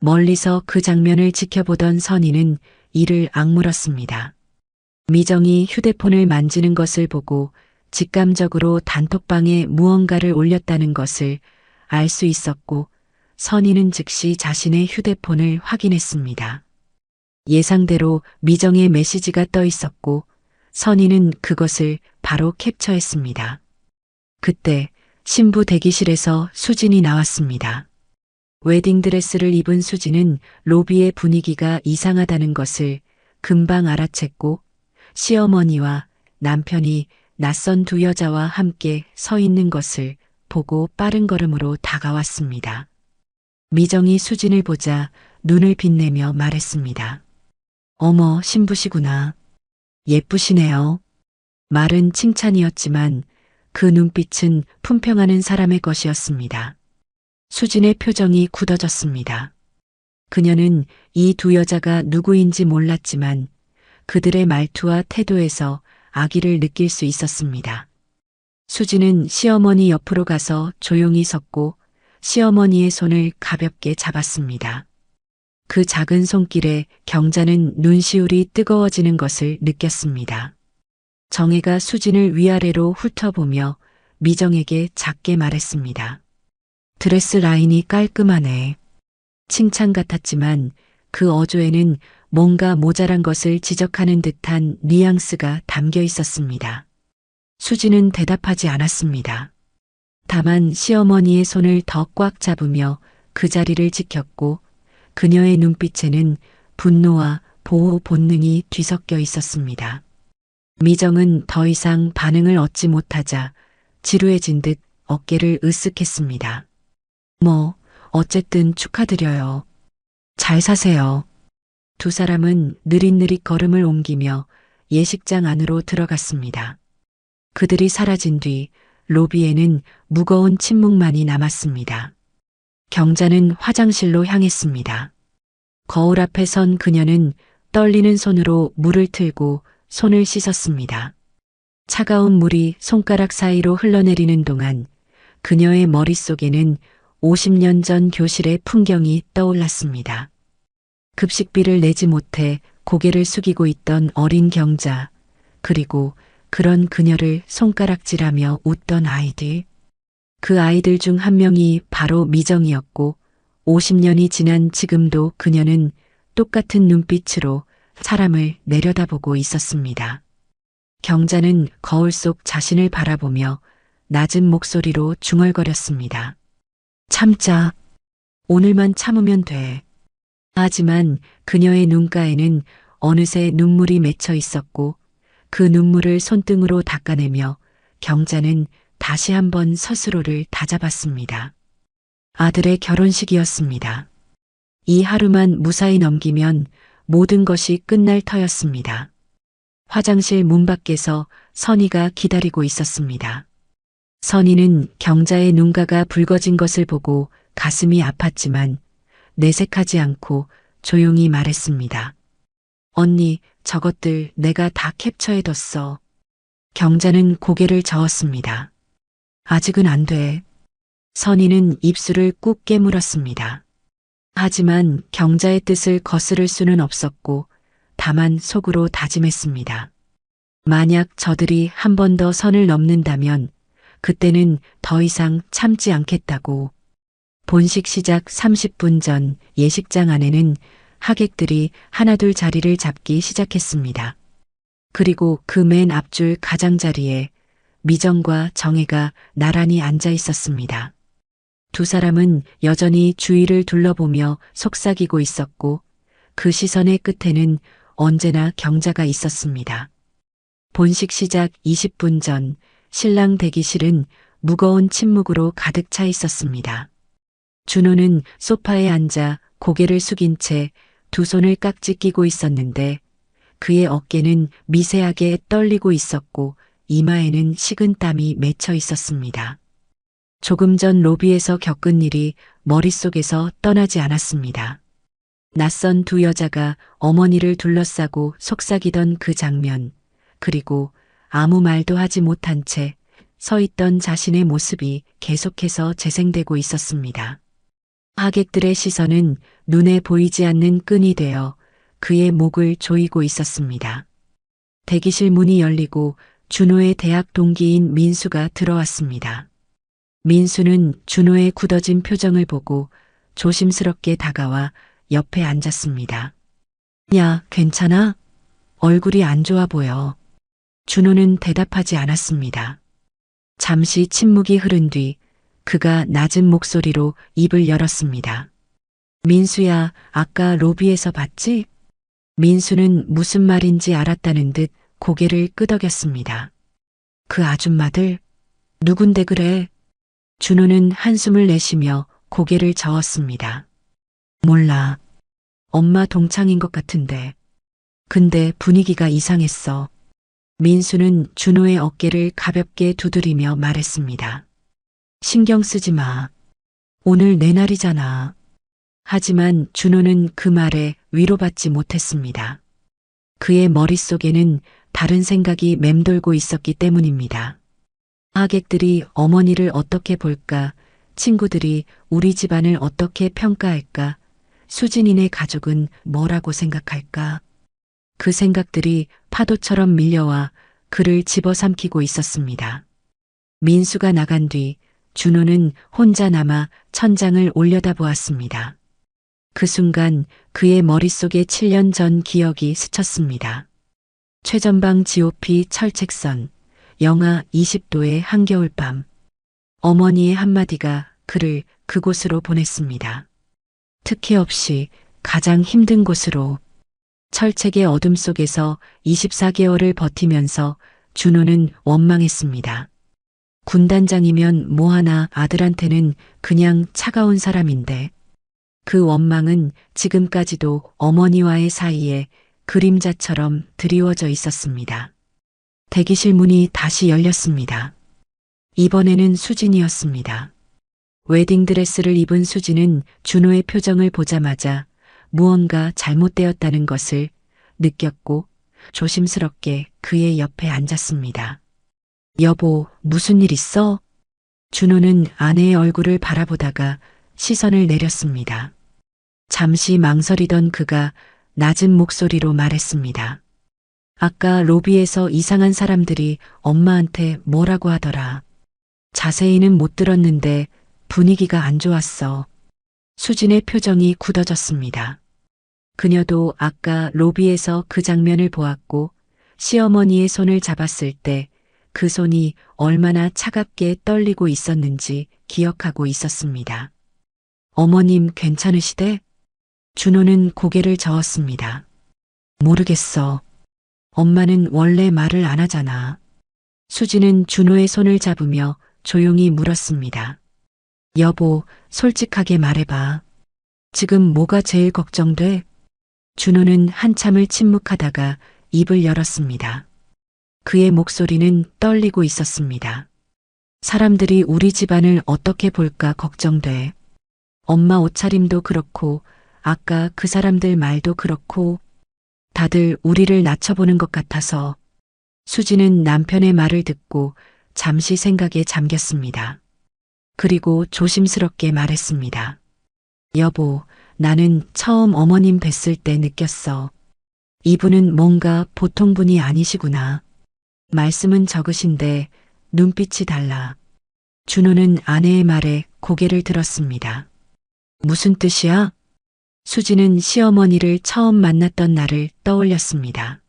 멀리서 그 장면을 지켜보던 선희는 이를 악물었습니다. 미정이 휴대폰을 만지는 것을 보고 직감적으로 단톡방에 무언가를 올렸다는 것을 알 수 있었고 선희는 즉시 자신의 휴대폰을 확인했습니다. 예상대로 미정의 메시지가 떠 있었고 선희는 그것을 바로 캡처했습니다. 그때 신부 대기실에서 수진이 나왔습니다. 웨딩드레스를 입은 수진은 로비의 분위기가 이상하다는 것을 금방 알아챘고 시어머니와 남편이 낯선 두 여자와 함께 서 있는 것을 보고 빠른 걸음으로 다가왔습니다. 미정이 수진을 보자 눈을 빛내며 말했습니다. 어머, 신부시구나. 예쁘시네요. 말은 칭찬이었지만 그 눈빛은 품평하는 사람의 것이었습니다. 수진의 표정이 굳어졌습니다. 그녀는 이 두 여자가 누구인지 몰랐지만 그들의 말투와 태도에서 악의를 느낄 수 있었습니다. 수진은 시어머니 옆으로 가서 조용히 섰고 시어머니의 손을 가볍게 잡았습니다. 그 작은 손길에 경자는 눈시울이 뜨거워지는 것을 느꼈습니다. 정혜가 수진을 위아래로 훑어보며 미정에게 작게 말했습니다. 드레스 라인이 깔끔하네. 칭찬 같았지만 그 어조에는 뭔가 모자란 것을 지적하는 듯한 뉘앙스가 담겨 있었습니다. 수진은 대답하지 않았습니다. 다만 시어머니의 손을 더 꽉 잡으며 그 자리를 지켰고 그녀의 눈빛에는 분노와 보호 본능이 뒤섞여 있었습니다. 미정은 더 이상 반응을 얻지 못하자 지루해진 듯 어깨를 으쓱했습니다. 뭐, 어쨌든 축하드려요. 잘 사세요. 두 사람은 느릿느릿 걸음을 옮기며 예식장 안으로 들어갔습니다. 그들이 사라진 뒤 로비에는 무거운 침묵만이 남았습니다. 경자는 화장실로 향했습니다. 거울 앞에 선 그녀는 떨리는 손으로 물을 틀고 손을 씻었습니다. 차가운 물이 손가락 사이로 흘러내리는 동안 그녀의 머릿속에는 50년 전 교실의 풍경이 떠올랐습니다. 급식비를 내지 못해 고개를 숙이고 있던 어린 경자, 그리고 그런 그녀를 손가락질하며 웃던 아이들. 그 아이들 중 한 명이 바로 미정이었고 50년이 지난 지금도 그녀는 똑같은 눈빛으로 사람을 내려다보고 있었습니다. 경자는 거울 속 자신을 바라보며 낮은 목소리로 중얼거렸습니다. 참자. 오늘만 참으면 돼. 하지만 그녀의 눈가에는 어느새 눈물이 맺혀 있었고 그 눈물을 손등으로 닦아내며 경자는 다시 한번 스스로를 다잡았습니다. 아들의 결혼식이었습니다. 이 하루만 무사히 넘기면 모든 것이 끝날 터였습니다. 화장실 문 밖에서 선희가 기다리고 있었습니다. 선희는 경자의 눈가가 붉어진 것을 보고 가슴이 아팠지만 내색하지 않고 조용히 말했습니다. 언니, 저것들 내가 다 캡처해뒀어. 경자는 고개를 저었습니다. 아직은 안 돼. 선희는 입술을 꾹 깨물었습니다. 하지만 경자의 뜻을 거스를 수는 없었고 다만 속으로 다짐했습니다. 만약 저들이 한 번 더 선을 넘는다면 그때는 더 이상 참지 않겠다고. 본식 시작 30분 전 예식장 안에는 하객들이 하나둘 자리를 잡기 시작했습니다. 그리고 그 맨 앞줄 가장자리에 미정과 정혜가 나란히 앉아 있었습니다. 두 사람은 여전히 주위를 둘러보며 속삭이고 있었고 그 시선의 끝에는 언제나 경자가 있었습니다. 본식 시작 20분 전 신랑 대기실은 무거운 침묵으로 가득 차 있었습니다. 준호는 소파에 앉아 고개를 숙인 채 두 손을 깍지 끼고 있었는데 그의 어깨는 미세하게 떨리고 있었고 이마에는 식은 땀이 맺혀 있었습니다. 조금 전 로비에서 겪은 일이 머릿속에서 떠나지 않았습니다. 낯선 두 여자가 어머니를 둘러싸고 속삭이던 그 장면, 그리고 아무 말도 하지 못한 채 서 있던 자신의 모습이 계속해서 재생되고 있었습니다. 하객들의 시선은 눈에 보이지 않는 끈이 되어 그의 목을 조이고 있었습니다. 대기실 문이 열리고 준호의 대학 동기인 민수가 들어왔습니다. 민수는 준호의 굳어진 표정을 보고 조심스럽게 다가와 옆에 앉았습니다. 야, 괜찮아? 얼굴이 안 좋아 보여. 준호는 대답하지 않았습니다. 잠시 침묵이 흐른 뒤 그가 낮은 목소리로 입을 열었습니다. 민수야, 아까 로비에서 봤지? 민수는 무슨 말인지 알았다는 듯 고개를 끄덕였습니다. 그 아줌마들? 누군데 그래? 준호는 한숨을 내쉬며 고개를 저었습니다. 몰라. 엄마 동창인 것 같은데. 근데 분위기가 이상했어. 민수는 준호의 어깨를 가볍게 두드리며 말했습니다. 신경 쓰지 마. 오늘 내 날이잖아. 하지만 준호는 그 말에 위로받지 못했습니다. 그의 머릿속에는 다른 생각이 맴돌고 있었기 때문입니다. 하객들이 어머니를 어떻게 볼까? 친구들이 우리 집안을 어떻게 평가할까? 수진이네 가족은 뭐라고 생각할까? 그 생각들이 파도처럼 밀려와 그를 집어삼키고 있었습니다. 민수가 나간 뒤 준호는 혼자 남아 천장을 올려다보았습니다. 그 순간 그의 머릿속에 7년 전 기억이 스쳤습니다. 최전방 GOP 철책선, 영하 20도의 한겨울밤. 어머니의 한마디가 그를 그곳으로 보냈습니다. 특혜 없이 가장 힘든 곳으로. 철책의 어둠 속에서 24개월을 버티면서 준호는 원망했습니다. 군단장이면 뭐하나 아들한테는 그냥 차가운 사람인데 그 원망은 지금까지도 어머니와의 사이에 그림자처럼 드리워져 있었습니다. 대기실 문이 다시 열렸습니다. 이번에는 수진이었습니다. 웨딩드레스를 입은 수진은 준호의 표정을 보자마자 무언가 잘못되었다는 것을 느꼈고 조심스럽게 그의 옆에 앉았습니다. 여보, 무슨 일 있어? 준호는 아내의 얼굴을 바라보다가 시선을 내렸습니다. 잠시 망설이던 그가 낮은 목소리로 말했습니다. 아까 로비에서 이상한 사람들이 엄마한테 뭐라고 하더라. 자세히는 못 들었는데 분위기가 안 좋았어. 수진의 표정이 굳어졌습니다. 그녀도 아까 로비에서 그 장면을 보았고 시어머니의 손을 잡았을 때 그 손이 얼마나 차갑게 떨리고 있었는지 기억하고 있었습니다. 어머님 괜찮으시대? 준호는 고개를 저었습니다. 모르겠어. 엄마는 원래 말을 안 하잖아. 수진은 준호의 손을 잡으며 조용히 물었습니다. 여보, 솔직하게 말해봐. 지금 뭐가 제일 걱정돼? 준호는 한참을 침묵하다가 입을 열었습니다. 그의 목소리는 떨리고 있었습니다. 사람들이 우리 집안을 어떻게 볼까 걱정돼. 엄마 옷차림도 그렇고 아까 그 사람들 말도 그렇고 다들 우리를 낮춰보는 것 같아서. 수지는 남편의 말을 듣고 잠시 생각에 잠겼습니다. 그리고 조심스럽게 말했습니다. 여보, 나는 처음 어머님 뵀을 때 느꼈어. 이분은 뭔가 보통 분이 아니시구나. 말씀은 적으신데 눈빛이 달라. 준호는 아내의 말에 고개를 들었습니다. 무슨 뜻이야? 수지는 시어머니를 처음 만났던 날을 떠올렸습니다.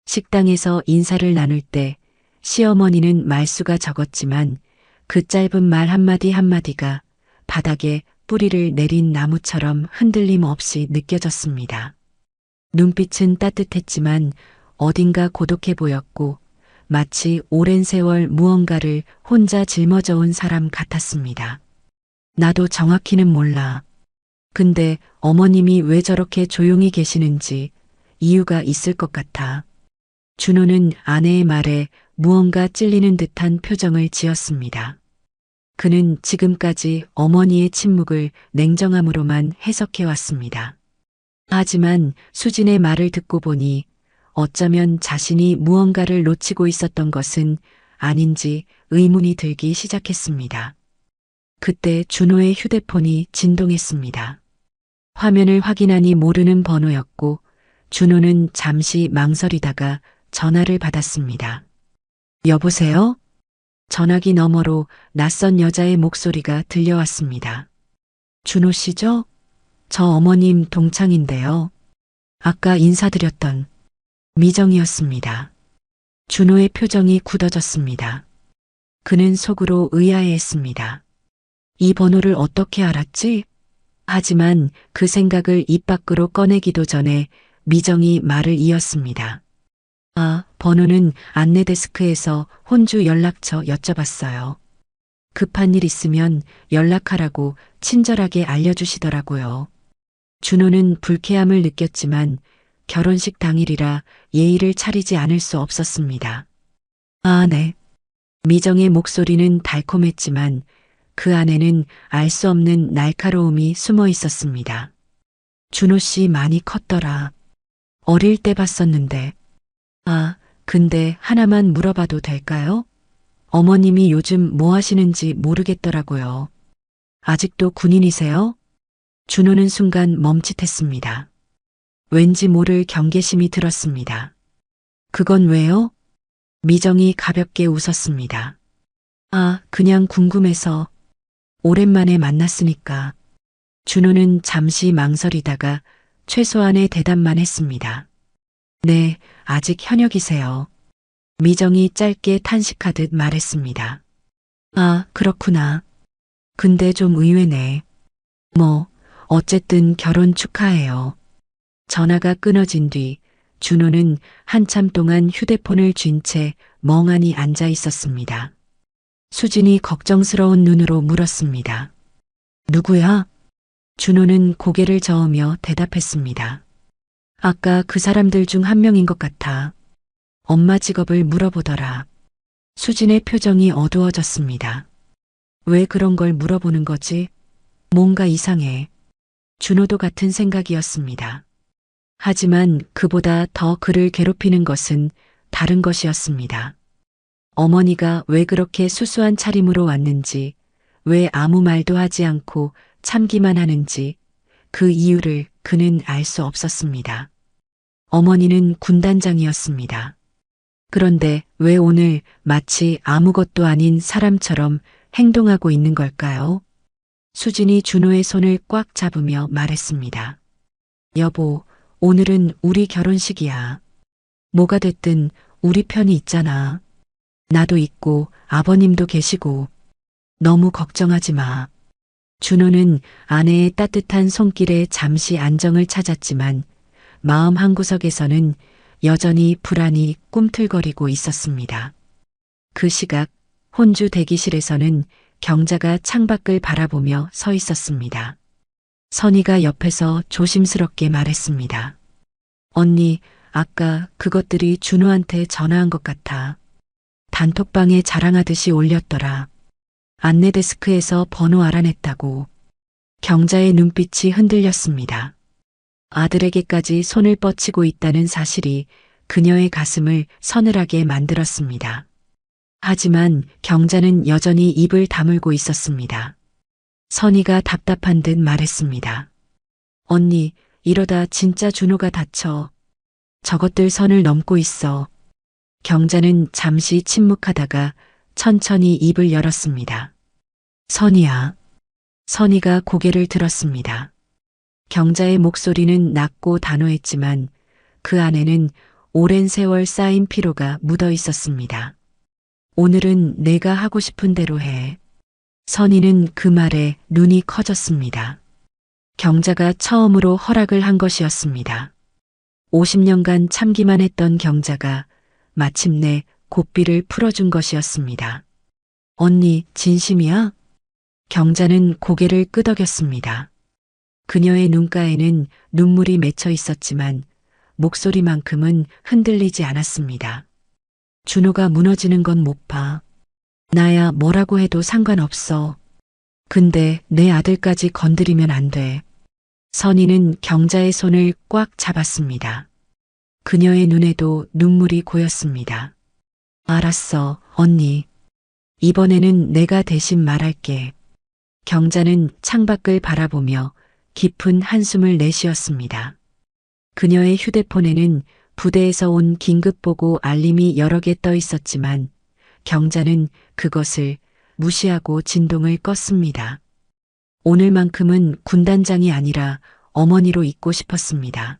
식당에서 인사를 나눌 때 시어머니는 말수가 적었지만 그 짧은 말 한마디 한마디가 바닥에 뿌리를 내린 나무처럼 흔들림 없이 느껴졌습니다. 눈빛은 따뜻했지만 어딘가 고독해 보였고 마치 오랜 세월 무언가를 혼자 짊어져온 사람 같았습니다. 나도 정확히는 몰라. 근데 어머님이 왜 저렇게 조용히 계시는지 이유가 있을 것 같아. 준호는 아내의 말에 무언가 찔리는 듯한 표정을 지었습니다. 그는 지금까지 어머니의 침묵을 냉정함으로만 해석해왔습니다. 하지만 수진의 말을 듣고 보니 어쩌면 자신이 무언가를 놓치고 있었던 것은 아닌지 의문이 들기 시작했습니다. 그때 준호의 휴대폰이 진동했습니다. 화면을 확인하니 모르는 번호였고 준호는 잠시 망설이다가 전화를 받았습니다. 여보세요? 전화기 너머로 낯선 여자의 목소리가 들려왔습니다. 준호 씨죠? 저 어머님 동창인데요. 아까 인사드렸던 미정이었습니다. 준호의 표정이 굳어졌습니다. 그는 속으로 의아해했습니다. 이 번호를 어떻게 알았지? 하지만 그 생각을 입 밖으로 꺼내기도 전에 미정이 말을 이었습니다. 아, 번호는 안내 데스크에서 혼주 연락처 여쭤봤어요. 급한 일 있으면 연락하라고 친절하게 알려주시더라고요. 준호는 불쾌함을 느꼈지만 결혼식 당일이라 예의를 차리지 않을 수 없었습니다. 아, 네. 미정의 목소리는 달콤했지만 그 안에는 알 수 없는 날카로움이 숨어 있었습니다. 준호 씨 많이 컸더라. 어릴 때 봤었는데. 아, 근데 하나만 물어봐도 될까요? 어머님이 요즘 뭐 하시는지 모르겠더라고요. 아직도 군인이세요? 준호는 순간 멈칫했습니다. 왠지 모를 경계심이 들었습니다. 그건 왜요? 미정이 가볍게 웃었습니다. 아, 그냥 궁금해서. 오랜만에 만났으니까. 준호는 잠시 망설이다가 최소한의 대답만 했습니다. 네, 아직 현역이세요. 미정이 짧게 탄식하듯 말했습니다. 아, 그렇구나. 근데 좀 의외네. 뭐, 어쨌든 결혼 축하해요. 전화가 끊어진 뒤 준호는 한참 동안 휴대폰을 쥔 채 멍하니 앉아 있었습니다. 수진이 걱정스러운 눈으로 물었습니다. 누구야? 준호는 고개를 저으며 대답했습니다. 아까 그 사람들 중 한 명인 것 같아. 엄마 직업을 물어보더라. 수진의 표정이 어두워졌습니다. 왜 그런 걸 물어보는 거지? 뭔가 이상해. 준호도 같은 생각이었습니다. 하지만 그보다 더 그를 괴롭히는 것은 다른 것이었습니다. 어머니가 왜 그렇게 수수한 차림으로 왔는지, 왜 아무 말도 하지 않고 참기만 하는지, 그 이유를 그는 알 수 없었습니다. 어머니는 군단장이었습니다. 그런데 왜 오늘 마치 아무것도 아닌 사람처럼 행동하고 있는 걸까요? 수진이 준호의 손을 꽉 잡으며 말했습니다. 여보, 오늘은 우리 결혼식이야. 뭐가 됐든 우리 편이 있잖아. 나도 있고 아버님도 계시고. 너무 걱정하지 마. 준호는 아내의 따뜻한 손길에 잠시 안정을 찾았지만 마음 한구석에서는 여전히 불안이 꿈틀거리고 있었습니다. 그 시각 혼주 대기실에서는 경자가 창밖을 바라보며 서 있었습니다. 선희가 옆에서 조심스럽게 말했습니다. 언니, 아까 그것들이 준호한테 전화한 것 같아. 단톡방에 자랑하듯이 올렸더라. 안내 데스크에서 번호 알아냈다고. 경자의 눈빛이 흔들렸습니다. 아들에게까지 손을 뻗치고 있다는 사실이 그녀의 가슴을 서늘하게 만들었습니다. 하지만 경자는 여전히 입을 다물고 있었습니다. 선희가 답답한 듯 말했습니다. 언니, 이러다 진짜 준호가 다쳐. 저것들 선을 넘고 있어. 경자는 잠시 침묵하다가 천천히 입을 열었습니다. 선희야. 선희가 고개를 들었습니다. 경자의 목소리는 낮고 단호했지만 그 안에는 오랜 세월 쌓인 피로가 묻어 있었습니다. 오늘은 내가 하고 싶은 대로 해. 선희는 그 말에 눈이 커졌습니다. 경자가 처음으로 허락을 한 것이었습니다. 50년간 참기만 했던 경자가 마침내 고삐를 풀어준 것이었습니다. 언니, 진심이야? 경자는 고개를 끄덕였습니다. 그녀의 눈가에는 눈물이 맺혀 있었지만 목소리만큼은 흔들리지 않았습니다. 준호가 무너지는 건 못 봐. 나야 뭐라고 해도 상관없어. 근데 내 아들까지 건드리면 안 돼. 선희는 경자의 손을 꽉 잡았습니다. 그녀의 눈에도 눈물이 고였습니다. 알았어, 언니. 이번에는 내가 대신 말할게. 경자는 창밖을 바라보며 깊은 한숨을 내쉬었습니다. 그녀의 휴대폰에는 부대에서 온 긴급보고 알림이 여러 개 떠 있었지만 경자는 그것을 무시하고 진동을 껐습니다. 오늘만큼은 군단장이 아니라 어머니로 있고 싶었습니다.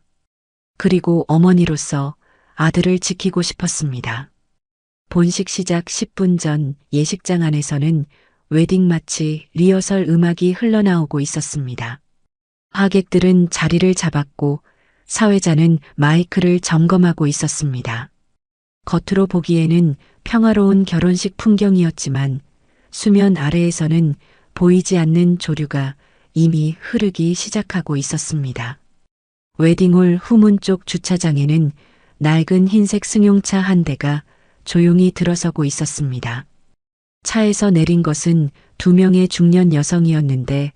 그리고 어머니로서 아들을 지키고 싶었습니다. 본식 시작 10분 전 예식장 안에서는 웨딩 마치 리허설 음악이 흘러나오고 있었습니다. 하객들은 자리를 잡았고 사회자는 마이크를 점검하고 있었습니다. 겉으로 보기에는 평화로운 결혼식 풍경이었지만 수면 아래에서는 보이지 않는 조류가 이미 흐르기 시작하고 있었습니다. 웨딩홀 후문 쪽 주차장에는 낡은 흰색 승용차 한 대가 조용히 들어서고 있었습니다. 차에서 내린 것은 2명의 중년 여성이었는데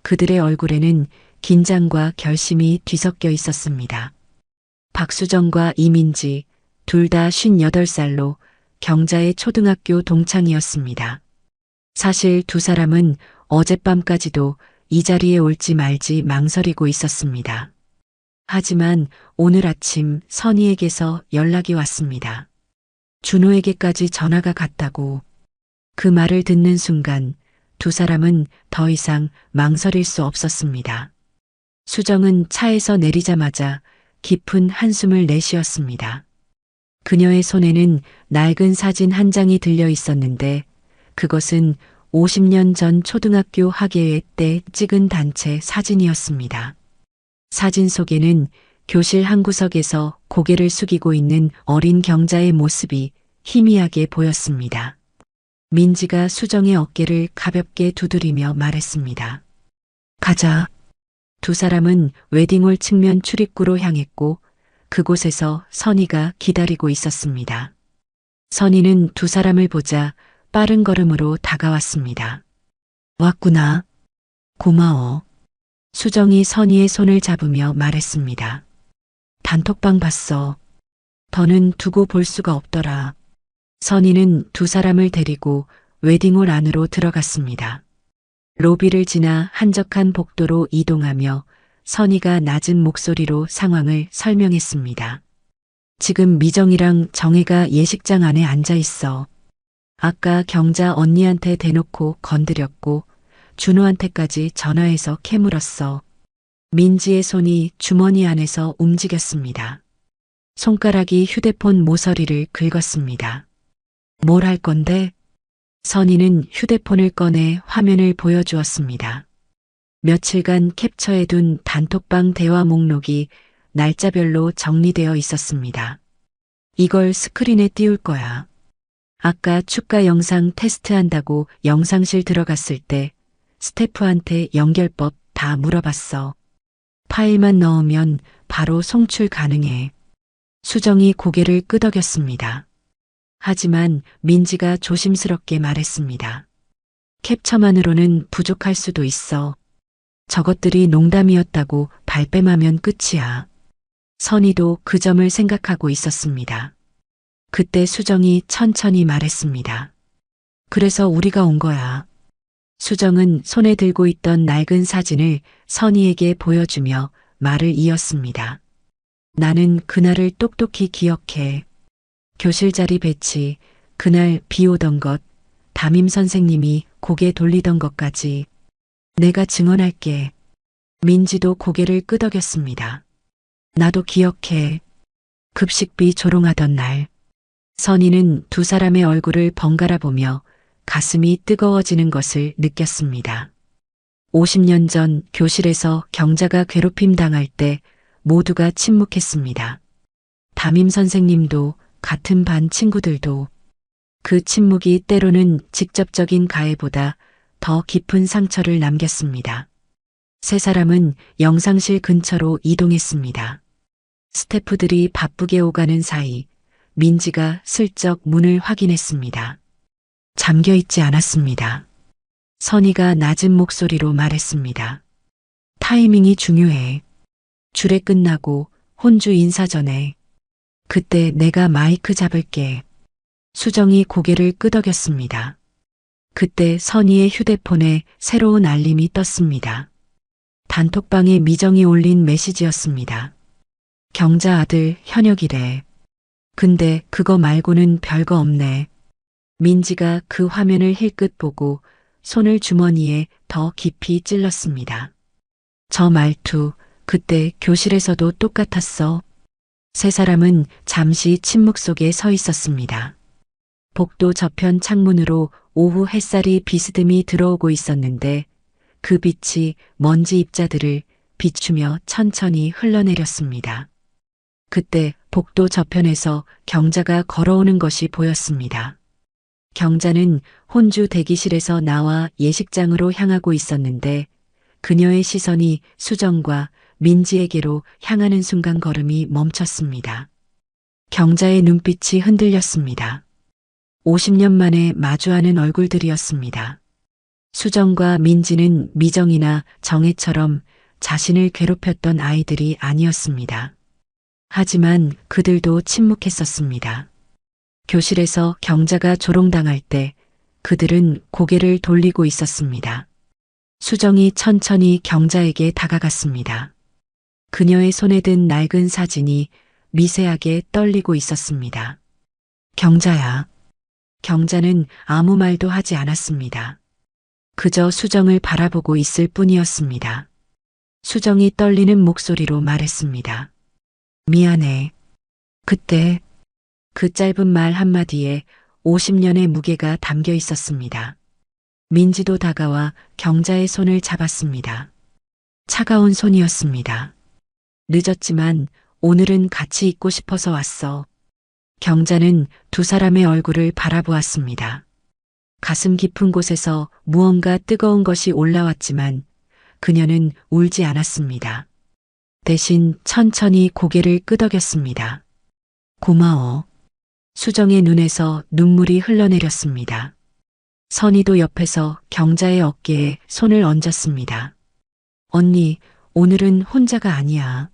그들의 얼굴에는 긴장과 결심이 뒤섞여 있었습니다. 박수정과 이민지, 둘 다 58살로 경자의 초등학교 동창이었습니다. 사실 두 사람은 어젯밤까지도 이 자리에 올지 말지 망설이고 있었습니다. 하지만 오늘 아침 선희에게서 연락이 왔습니다. 준호에게까지 전화가 갔다고. 그 말을 듣는 순간 두 사람은 더 이상 망설일 수 없었습니다. 수정은 차에서 내리자마자 깊은 한숨을 내쉬었습니다. 그녀의 손에는 낡은 사진 한 장이 들려 있었는데 그것은 50년 전 초등학교 학예회 때 찍은 단체 사진이었습니다. 사진 속에는 교실 한 구석에서 고개를 숙이고 있는 어린 경자의 모습이 희미하게 보였습니다. 민지가 수정의 어깨를 가볍게 두드리며 말했습니다. 가자. 두 사람은 웨딩홀 측면 출입구로 향했고 그곳에서 선희가 기다리고 있었습니다. 선희는 두 사람을 보자 빠른 걸음으로 다가왔습니다. 왔구나. 고마워. 수정이 선희의 손을 잡으며 말했습니다. 단톡방 봤어. 더는 두고 볼 수가 없더라. 선희는 두 사람을 데리고 웨딩홀 안으로 들어갔습니다. 로비를 지나 한적한 복도로 이동하며 선희가 낮은 목소리로 상황을 설명했습니다. 지금 미정이랑 정혜가 예식장 안에 앉아 있어. 아까 경자 언니한테 대놓고 건드렸고 준호한테까지 전화해서 캐물었어. 민지의 손이 주머니 안에서 움직였습니다. 손가락이 휴대폰 모서리를 긁었습니다. 뭘 할 건데? 선희는 휴대폰을 꺼내 화면을 보여주었습니다. 며칠간 캡처해둔 단톡방 대화 목록이 날짜별로 정리되어 있었습니다. 이걸 스크린에 띄울 거야. 아까 축가 영상 테스트한다고 영상실 들어갔을 때 스태프한테 연결법 다 물어봤어. 파일만 넣으면 바로 송출 가능해. 수정이 고개를 끄덕였습니다. 하지만 민지가 조심스럽게 말했습니다. 캡처만으로는 부족할 수도 있어. 저것들이 농담이었다고 발뺌하면 끝이야. 선희도 그 점을 생각하고 있었습니다. 그때 수정이 천천히 말했습니다. 그래서 우리가 온 거야. 수정은 손에 들고 있던 낡은 사진을 선희에게 보여주며 말을 이었습니다. 나는 그날을 똑똑히 기억해. 교실 자리 배치, 그날 비 오던 것, 담임 선생님이 고개 돌리던 것까지 내가 증언할게. 민지도 고개를 끄덕였습니다. 나도 기억해. 급식비 조롱하던 날. 선희는 두 사람의 얼굴을 번갈아 보며 가슴이 뜨거워지는 것을 느꼈습니다. 50년 전 교실에서 경자가 괴롭힘 당할 때 모두가 침묵했습니다. 담임 선생님도 같은 반 친구들도. 그 침묵이 때로는 직접적인 가해보다 더 깊은 상처를 남겼습니다. 세 사람은 영상실 근처로 이동했습니다. 스태프들이 바쁘게 오가는 사이 민지가 슬쩍 문을 확인했습니다. 잠겨 있지 않았습니다. 선희가 낮은 목소리로 말했습니다. 타이밍이 중요해. 주례 끝나고 혼주 인사 전에. 그때 내가 마이크 잡을게. 수정이 고개를 끄덕였습니다. 그때 선희의 휴대폰에 새로운 알림이 떴습니다. 단톡방에 미정이 올린 메시지였습니다. 경자 아들 현혁이래. 근데 그거 말고는 별거 없네. 민지가 그 화면을 힐끗 보고 손을 주머니에 더 깊이 찔렀습니다. 저 말투, 그때 교실에서도 똑같았어. 세 사람은 잠시 침묵 속에 서 있었습니다. 복도 저편 창문으로 오후 햇살이 비스듬히 들어오고 있었는데 그 빛이 먼지 입자들을 비추며 천천히 흘러내렸습니다. 그때 복도 저편에서 경자가 걸어오는 것이 보였습니다. 경자는 혼주 대기실에서 나와 예식장으로 향하고 있었는데 그녀의 시선이 수정과 민지에게로 향하는 순간 걸음이 멈췄습니다. 경자의 눈빛이 흔들렸습니다. 50년 만에 마주하는 얼굴들이었습니다. 수정과 민지는 미정이나 정혜처럼 자신을 괴롭혔던 아이들이 아니었습니다. 하지만 그들도 침묵했었습니다. 교실에서 경자가 조롱당할 때 그들은 고개를 돌리고 있었습니다. 수정이 천천히 경자에게 다가갔습니다. 그녀의 손에 든 낡은 사진이 미세하게 떨리고 있었습니다. 경자야. 경자는 아무 말도 하지 않았습니다. 그저 수정을 바라보고 있을 뿐이었습니다. 수정이 떨리는 목소리로 말했습니다. 미안해. 그때 그 짧은 말 한마디에 50년의 무게가 담겨 있었습니다. 민지도 다가와 경자의 손을 잡았습니다. 차가운 손이었습니다. 늦었지만 오늘은 같이 있고 싶어서 왔어. 경자는 두 사람의 얼굴을 바라보았습니다. 가슴 깊은 곳에서 무언가 뜨거운 것이 올라왔지만 그녀는 울지 않았습니다. 대신 천천히 고개를 끄덕였습니다. 고마워. 수정의 눈에서 눈물이 흘러내렸습니다. 선희도 옆에서 경자의 어깨에 손을 얹었습니다. 언니, 오늘은 혼자가 아니야.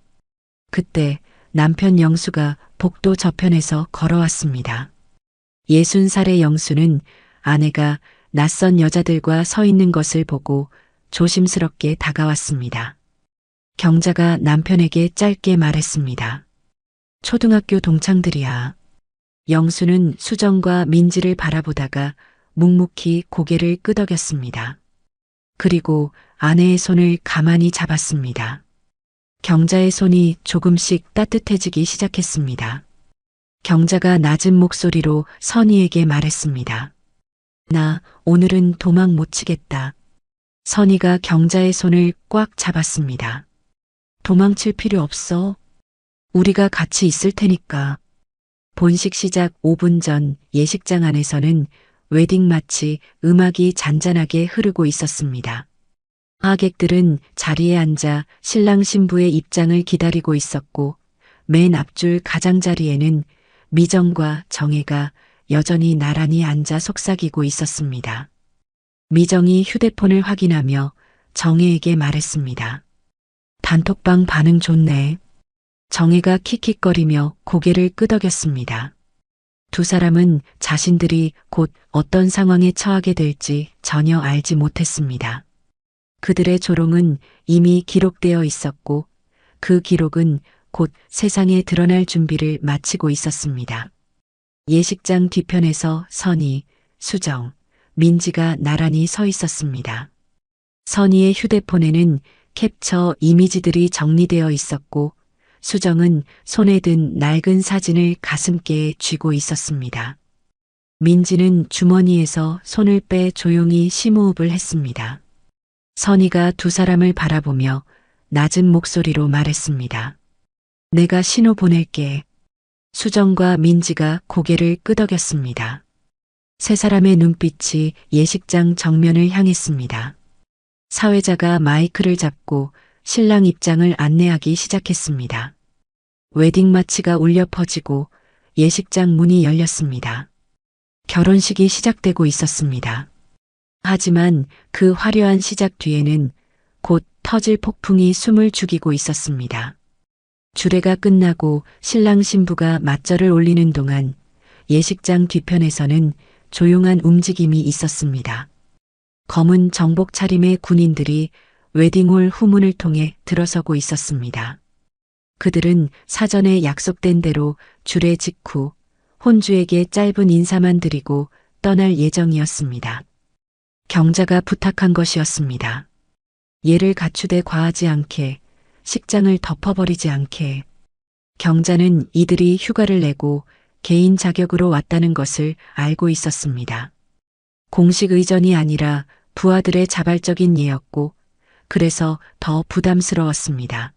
그때 남편 영수가 복도 저편에서 걸어왔습니다. 60살의 영수는 아내가 낯선 여자들과 서 있는 것을 보고 조심스럽게 다가왔습니다. 경자가 남편에게 짧게 말했습니다. 초등학교 동창들이야. 영수는 수정과 민지를 바라보다가 묵묵히 고개를 끄덕였습니다. 그리고 아내의 손을 가만히 잡았습니다. 경자의 손이 조금씩 따뜻해지기 시작했습니다. 경자가 낮은 목소리로 선희에게 말했습니다. 나 오늘은 도망 못 치겠다. 선희가 경자의 손을 꽉 잡았습니다. 도망칠 필요 없어. 우리가 같이 있을 테니까. 본식 시작 5분 전 예식장 안에서는 웨딩 마치 음악이 잔잔하게 흐르고 있었습니다. 하객들은 자리에 앉아 신랑 신부의 입장을 기다리고 있었고 맨 앞줄 가장자리에는 미정과 정혜가 여전히 나란히 앉아 속삭이고 있었습니다. 미정이 휴대폰을 확인하며 정혜에게 말했습니다. 단톡방 반응 좋네. 정혜가 킥킥거리며 고개를 끄덕였습니다. 두 사람은 자신들이 곧 어떤 상황에 처하게 될지 전혀 알지 못했습니다. 그들의 조롱은 이미 기록되어 있었고 그 기록은 곧 세상에 드러날 준비를 마치고 있었습니다. 예식장 뒤편에서 선희, 수정, 민지가 나란히 서 있었습니다. 선희의 휴대폰에는 캡처 이미지들이 정리되어 있었고 수정은 손에 든 낡은 사진을 가슴께에 쥐고 있었습니다. 민지는 주머니에서 손을 빼 조용히 심호흡을 했습니다. 선희가 두 사람을 바라보며 낮은 목소리로 말했습니다. 내가 신호 보낼게. 수정과 민지가 고개를 끄덕였습니다. 세 사람의 눈빛이 예식장 정면을 향했습니다. 사회자가 마이크를 잡고 신랑 입장을 안내하기 시작했습니다. 웨딩 마치가 울려 퍼지고 예식장 문이 열렸습니다. 결혼식이 시작되고 있었습니다. 하지만 그 화려한 시작 뒤에는 곧 터질 폭풍이 숨을 죽이고 있었습니다. 주례가 끝나고 신랑 신부가 맞절을 올리는 동안 예식장 뒤편에서는 조용한 움직임이 있었습니다. 검은 정복 차림의 군인들이 웨딩홀 후문을 통해 들어서고 있었습니다. 그들은 사전에 약속된 대로 주례 직후 혼주에게 짧은 인사만 드리고 떠날 예정이었습니다. 경자가 부탁한 것이었습니다. 예를 갖추되 과하지 않게, 식장을 덮어버리지 않게. 경자는 이들이 휴가를 내고 개인 자격으로 왔다는 것을 알고 있었습니다. 공식 의전이 아니라 부하들의 자발적인 예였고 그래서 더 부담스러웠습니다.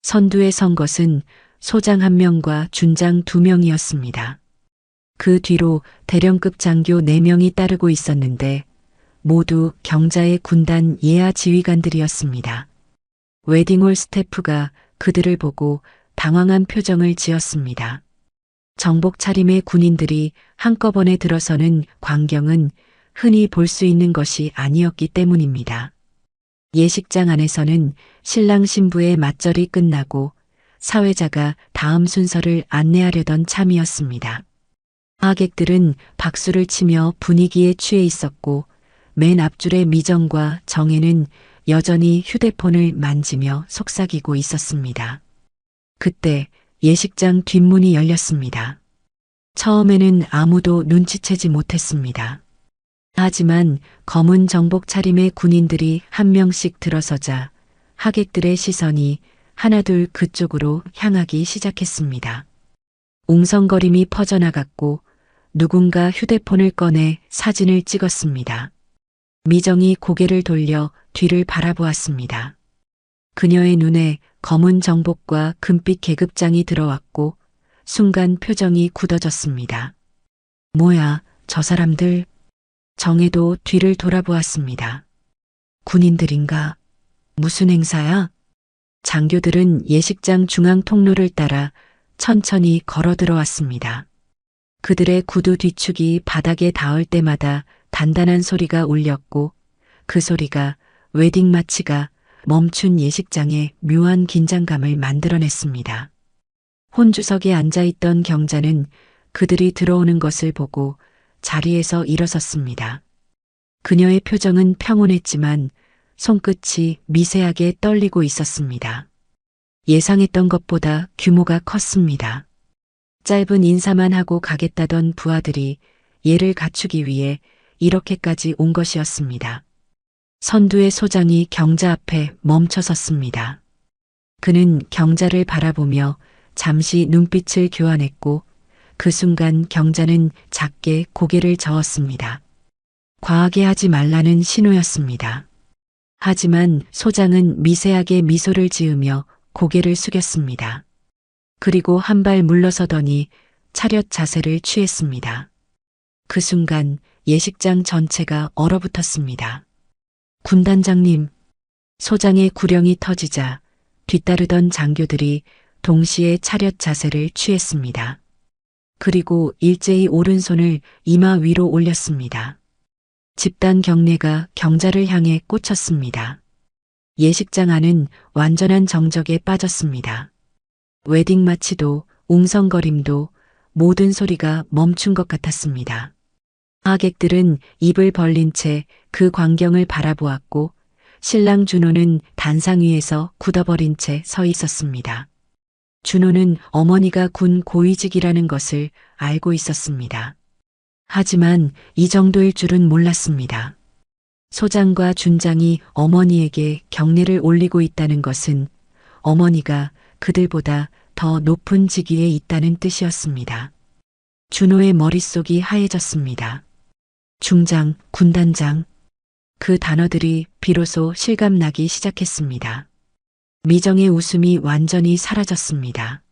선두에 선 것은 소장 1명과 준장 2명이었습니다. 그 뒤로 대령급 장교 4명이 따르고 있었는데 모두 경자의 군단 예하 지휘관들이었습니다. 웨딩홀 스태프가 그들을 보고 당황한 표정을 지었습니다. 정복 차림의 군인들이 한꺼번에 들어서는 광경은 흔히 볼 수 있는 것이 아니었기 때문입니다. 예식장 안에서는 신랑 신부의 맞절이 끝나고 사회자가 다음 순서를 안내하려던 참이었습니다. 하객들은 박수를 치며 분위기에 취해 있었고 맨 앞줄의 미정과 정혜는 여전히 휴대폰을 만지며 속삭이고 있었습니다. 그때 예식장 뒷문이 열렸습니다. 처음에는 아무도 눈치채지 못했습니다. 하지만 검은 정복 차림의 군인들이 한 명씩 들어서자 하객들의 시선이 하나둘 그쪽으로 향하기 시작했습니다. 웅성거림이 퍼져나갔고 누군가 휴대폰을 꺼내 사진을 찍었습니다. 미정이 고개를 돌려 뒤를 바라보았습니다. 그녀의 눈에 검은 정복과 금빛 계급장이 들어왔고 순간 표정이 굳어졌습니다. 뭐야, 저 사람들. 정혜도 뒤를 돌아보았습니다. 군인들인가? 무슨 행사야? 장교들은 예식장 중앙 통로를 따라 천천히 걸어 들어왔습니다. 그들의 구두 뒤축이 바닥에 닿을 때마다 단단한 소리가 울렸고 그 소리가 웨딩 마치가 멈춘 예식장에 묘한 긴장감을 만들어냈습니다. 혼주석에 앉아있던 경자는 그들이 들어오는 것을 보고 자리에서 일어섰습니다. 그녀의 표정은 평온했지만 손끝이 미세하게 떨리고 있었습니다. 예상했던 것보다 규모가 컸습니다. 짧은 인사만 하고 가겠다던 부하들이 예를 갖추기 위해 이렇게까지 온 것이었습니다. 선두의 소장이 경자 앞에 멈춰섰습니다. 그는 경자를 바라보며 잠시 눈빛을 교환했고 그 순간 경자는 작게 고개를 저었습니다. 과하게 하지 말라는 신호였습니다. 하지만 소장은 미세하게 미소를 지으며 고개를 숙였습니다. 그리고 한 발 물러서더니 차렷 자세를 취했습니다. 그 순간 예식장 전체가 얼어붙었습니다. 군단장님, 소장의 구령이 터지자 뒤따르던 장교들이 동시에 차렷 자세를 취했습니다. 그리고 일제히 오른손을 이마 위로 올렸습니다. 집단 경례가 경자를 향해 꽂혔습니다. 예식장 안은 완전한 정적에 빠졌습니다. 웨딩 마치도 웅성거림도 모든 소리가 멈춘 것 같았습니다. 하객들은 입을 벌린 채 그 광경을 바라보았고 신랑 준호는 단상 위에서 굳어버린 채 서 있었습니다. 준호는 어머니가 군 고위직이라는 것을 알고 있었습니다. 하지만 이 정도일 줄은 몰랐습니다. 소장과 준장이 어머니에게 경례를 올리고 있다는 것은 어머니가 그들보다 더 높은 직위에 있다는 뜻이었습니다. 준호의 머릿속이 하얘졌습니다. 중장, 군단장. 그 단어들이 비로소 실감나기 시작했습니다. 미정의 웃음이 완전히 사라졌습니다.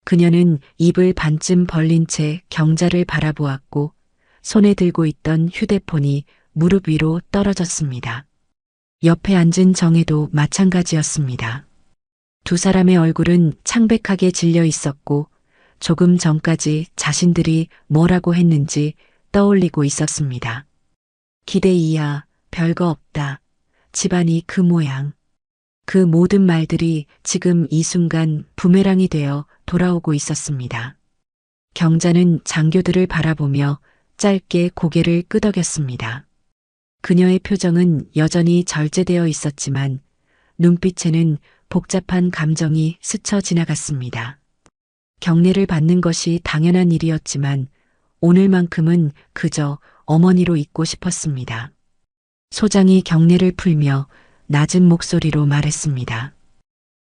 그녀는 입을 반쯤 벌린 채 경자를 바라보았고 손에 들고 있던 휴대폰이 무릎 위로 떨어졌습니다. 옆에 앉은 정혜도 마찬가지였습니다. 두 사람의 얼굴은 창백하게 질려 있었고 조금 전까지 자신들이 뭐라고 했는지 떠올리고 있었습니다. 기대 이하, 별거 없다. 집안이 그 모양. 그 모든 말들이 지금 이 순간 부메랑이 되어 돌아오고 있었습니다. 경자는 장교들을 바라보며 짧게 고개를 끄덕였습니다. 그녀의 표정은 여전히 절제되어 있었지만 눈빛에는 복잡한 감정이 스쳐 지나갔습니다. 경례를 받는 것이 당연한 일이었지만 오늘만큼은 그저 어머니로 있고 싶었습니다. 소장이 경례를 풀며 낮은 목소리로 말했습니다.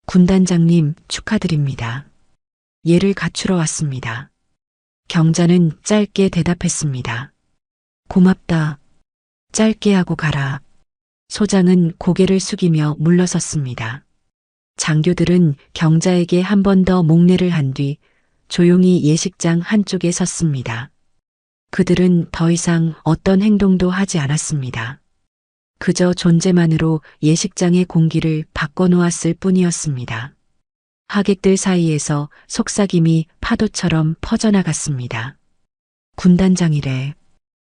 군단장님 축하드립니다. 예를 갖추러 왔습니다. 경자는 짧게 대답했습니다. 고맙다. 짧게 하고 가라. 소장은 고개를 숙이며 물러섰습니다. 장교들은 경자에게 한 번 더 목례를 한 뒤 조용히 예식장 한쪽에 섰습니다. 그들은 더 이상 어떤 행동도 하지 않았습니다. 그저 존재만으로 예식장의 공기를 바꿔놓았을 뿐이었습니다. 하객들 사이에서 속삭임이 파도처럼 퍼져나갔습니다. 군단장이래.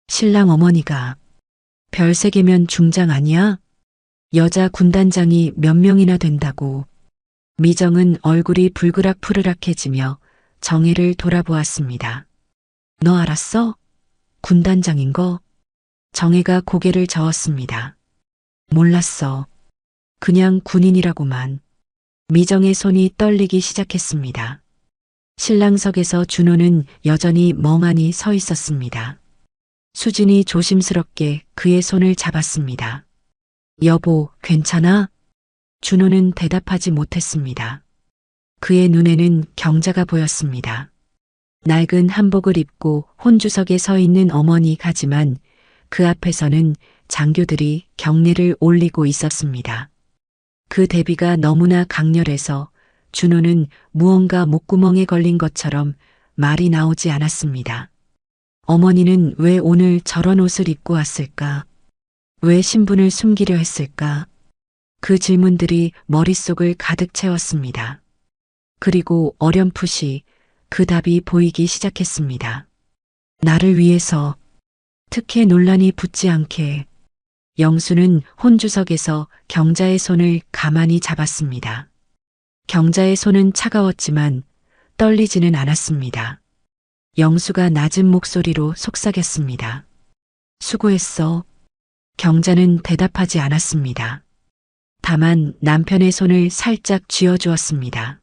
신랑 어머니가. 별 3개면 중장 아니야? 여자 군단장이 몇 명이나 된다고. 미정은 얼굴이 불그락푸르락해지며 정혜를 돌아보았습니다. 너 알았어? 군단장인 거? 정혜가 고개를 저었습니다. 몰랐어. 그냥 군인이라고만. 미정의 손이 떨리기 시작했습니다. 신랑석에서 준호는 여전히 멍하니 서 있었습니다. 수진이 조심스럽게 그의 손을 잡았습니다. 여보, 괜찮아? 준호는 대답하지 못했습니다. 그의 눈에는 경자가 보였습니다. 낡은 한복을 입고 혼주석에 서 있는 어머니 가지만 그 앞에서는 장교들이 경례를 올리고 있었습니다. 그 대비가 너무나 강렬해서 준호는 무언가 목구멍에 걸린 것처럼 말이 나오지 않았습니다. 어머니는 왜 오늘 저런 옷을 입고 왔을까? 왜 신분을 숨기려 했을까? 그 질문들이 머릿속을 가득 채웠습니다. 그리고 어렴풋이 그 답이 보이기 시작했습니다. 나를 위해서 특혜 논란이 붙지 않게. 영수는 혼주석에서 경자의 손을 가만히 잡았습니다. 경자의 손은 차가웠지만 떨리지는 않았습니다. 영수가 낮은 목소리로 속삭였습니다. 수고했어. 경자는 대답하지 않았습니다. 다만 남편의 손을 살짝 쥐어주었습니다.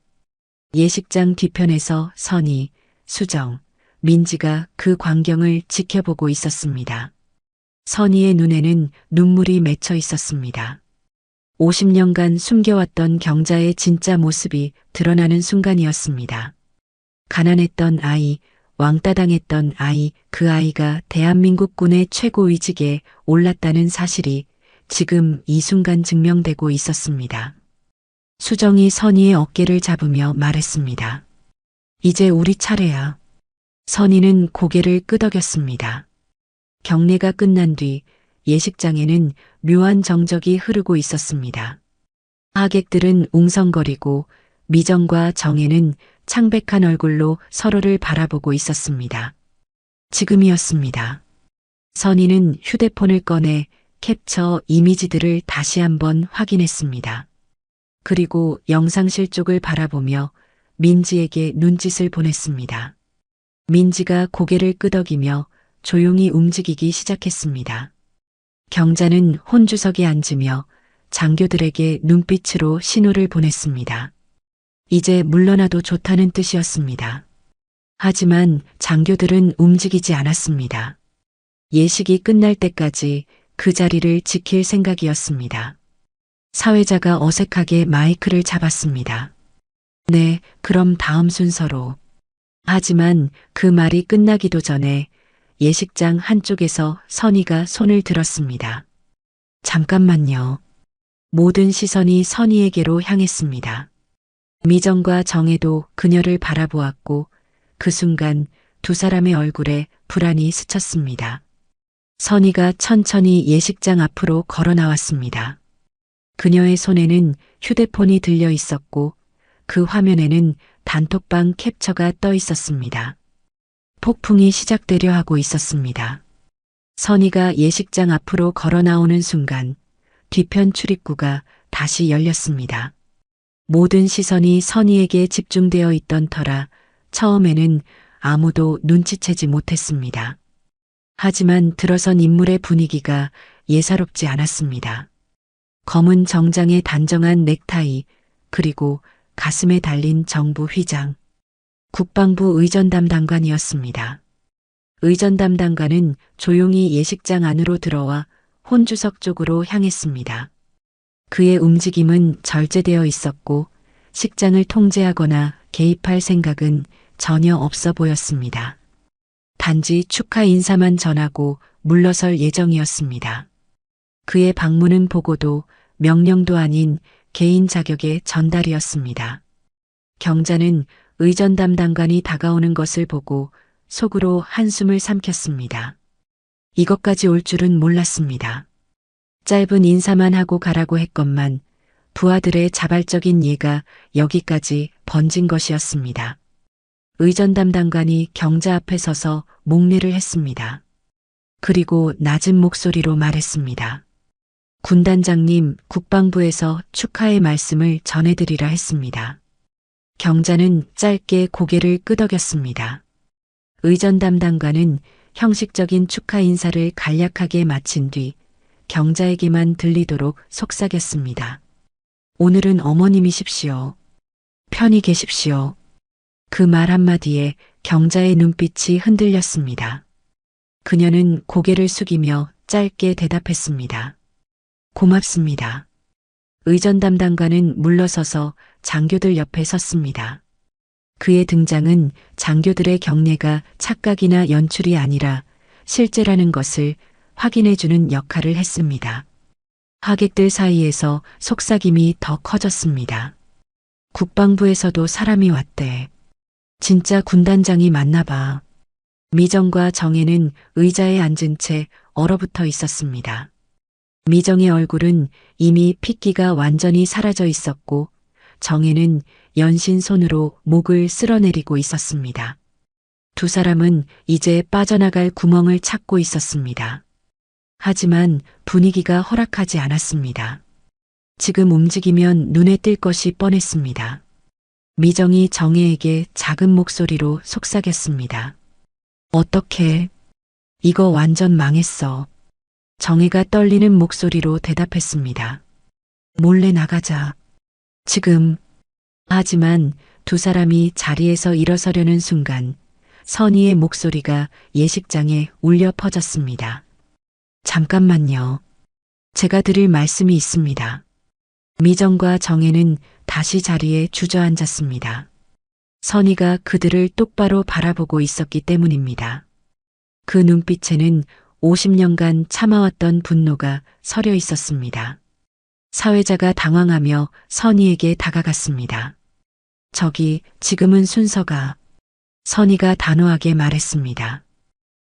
예식장 뒤편에서 선희, 수정, 민지가 그 광경을 지켜보고 있었습니다. 선희의 눈에는 눈물이 맺혀 있었습니다. 50년간 숨겨왔던 경자의 진짜 모습이 드러나는 순간이었습니다. 가난했던 아이, 왕따당했던 아이, 그 아이가 대한민국 군의 최고위직에 올랐다는 사실이 지금 이 순간 증명되고 있었습니다. 수정이 선희의 어깨를 잡으며 말했습니다. 이제 우리 차례야. 선희는 고개를 끄덕였습니다. 경례가 끝난 뒤 예식장에는 묘한 정적이 흐르고 있었습니다. 하객들은 웅성거리고 미정과 정혜는 창백한 얼굴로 서로를 바라보고 있었습니다. 지금이었습니다. 선희는 휴대폰을 꺼내 캡처 이미지들을 다시 한번 확인했습니다. 그리고 영상실 쪽을 바라보며 민지에게 눈짓을 보냈습니다. 민지가 고개를 끄덕이며 조용히 움직이기 시작했습니다. 경자는 혼주석에 앉으며 장교들에게 눈빛으로 신호를 보냈습니다. 이제 물러나도 좋다는 뜻이었습니다. 하지만 장교들은 움직이지 않았습니다. 예식이 끝날 때까지 그 자리를 지킬 생각이었습니다. 사회자가 어색하게 마이크를 잡았습니다. 네, 그럼 다음 순서로. 하지만 그 말이 끝나기도 전에 예식장 한쪽에서 선희가 손을 들었습니다. 잠깐만요. 모든 시선이 선희에게로 향했습니다. 미정과 정혜도 그녀를 바라보았고 그 순간 두 사람의 얼굴에 불안이 스쳤습니다. 선희가 천천히 예식장 앞으로 걸어 나왔습니다. 그녀의 손에는 휴대폰이 들려 있었고 그 화면에는 단톡방 캡처가 떠 있었습니다. 폭풍이 시작되려 하고 있었습니다. 선희가 예식장 앞으로 걸어 나오는 순간 뒤편 출입구가 다시 열렸습니다. 모든 시선이 선희에게 집중되어 있던 터라 처음에는 아무도 눈치채지 못했습니다. 하지만 들어선 인물의 분위기가 예사롭지 않았습니다. 검은 정장에 단정한 넥타이, 그리고 가슴에 달린 정부 휘장. 국방부 의전담당관이었습니다. 의전담당관은 조용히 예식장 안으로 들어와 혼주석 쪽으로 향했습니다. 그의 움직임은 절제되어 있었고 식장을 통제하거나 개입할 생각은 전혀 없어 보였습니다. 단지 축하 인사만 전하고 물러설 예정이었습니다. 그의 방문은 보고도 명령도 아닌 개인 자격의 전달이었습니다. 경자는 의전 담당관이 다가오는 것을 보고 속으로 한숨을 삼켰습니다. 이것까지 올 줄은 몰랐습니다. 짧은 인사만 하고 가라고 했건만 부하들의 자발적인 예가 여기까지 번진 것이었습니다. 의전 담당관이 경자 앞에 서서 목례를 했습니다. 그리고 낮은 목소리로 말했습니다. 군단장님, 국방부에서 축하의 말씀을 전해드리라 했습니다. 경자는 짧게 고개를 끄덕였습니다. 의전 담당관은 형식적인 축하 인사를 간략하게 마친 뒤 경자에게만 들리도록 속삭였습니다. 오늘은 어머님이십시오. 편히 계십시오. 그 말 한마디에 경자의 눈빛이 흔들렸습니다. 그녀는 고개를 숙이며 짧게 대답했습니다. 고맙습니다. 의전 담당관은 물러서서 장교들 옆에 섰습니다. 그의 등장은 장교들의 경례가 착각이나 연출이 아니라 실제라는 것을 확인해주는 역할을 했습니다. 하객들 사이에서 속삭임이 더 커졌습니다. 국방부에서도 사람이 왔대. 진짜 군단장이 맞나 봐. 미정과 정혜는 의자에 앉은 채 얼어붙어 있었습니다. 미정의 얼굴은 이미 핏기가 완전히 사라져 있었고 정혜는 연신 손으로 목을 쓸어내리고 있었습니다. 두 사람은 이제 빠져나갈 구멍을 찾고 있었습니다. 하지만 분위기가 허락하지 않았습니다. 지금 움직이면 눈에 띌 것이 뻔했습니다. 미정이 정혜에게 작은 목소리로 속삭였습니다. 어떡해? 이거 완전 망했어. 정혜가 떨리는 목소리로 대답했습니다. 몰래 나가자. 지금. 하지만 두 사람이 자리에서 일어서려는 순간 선희의 목소리가 예식장에 울려 퍼졌습니다. 잠깐만요. 제가 드릴 말씀이 있습니다. 미정과 정혜는 다시 자리에 주저앉았습니다. 선희가 그들을 똑바로 바라보고 있었기 때문입니다. 그 눈빛에는 50년간 참아왔던 분노가 서려 있었습니다. 사회자가 당황하며 선희에게 다가갔습니다. 저기, 지금은 순서가. 선희가 단호하게 말했습니다.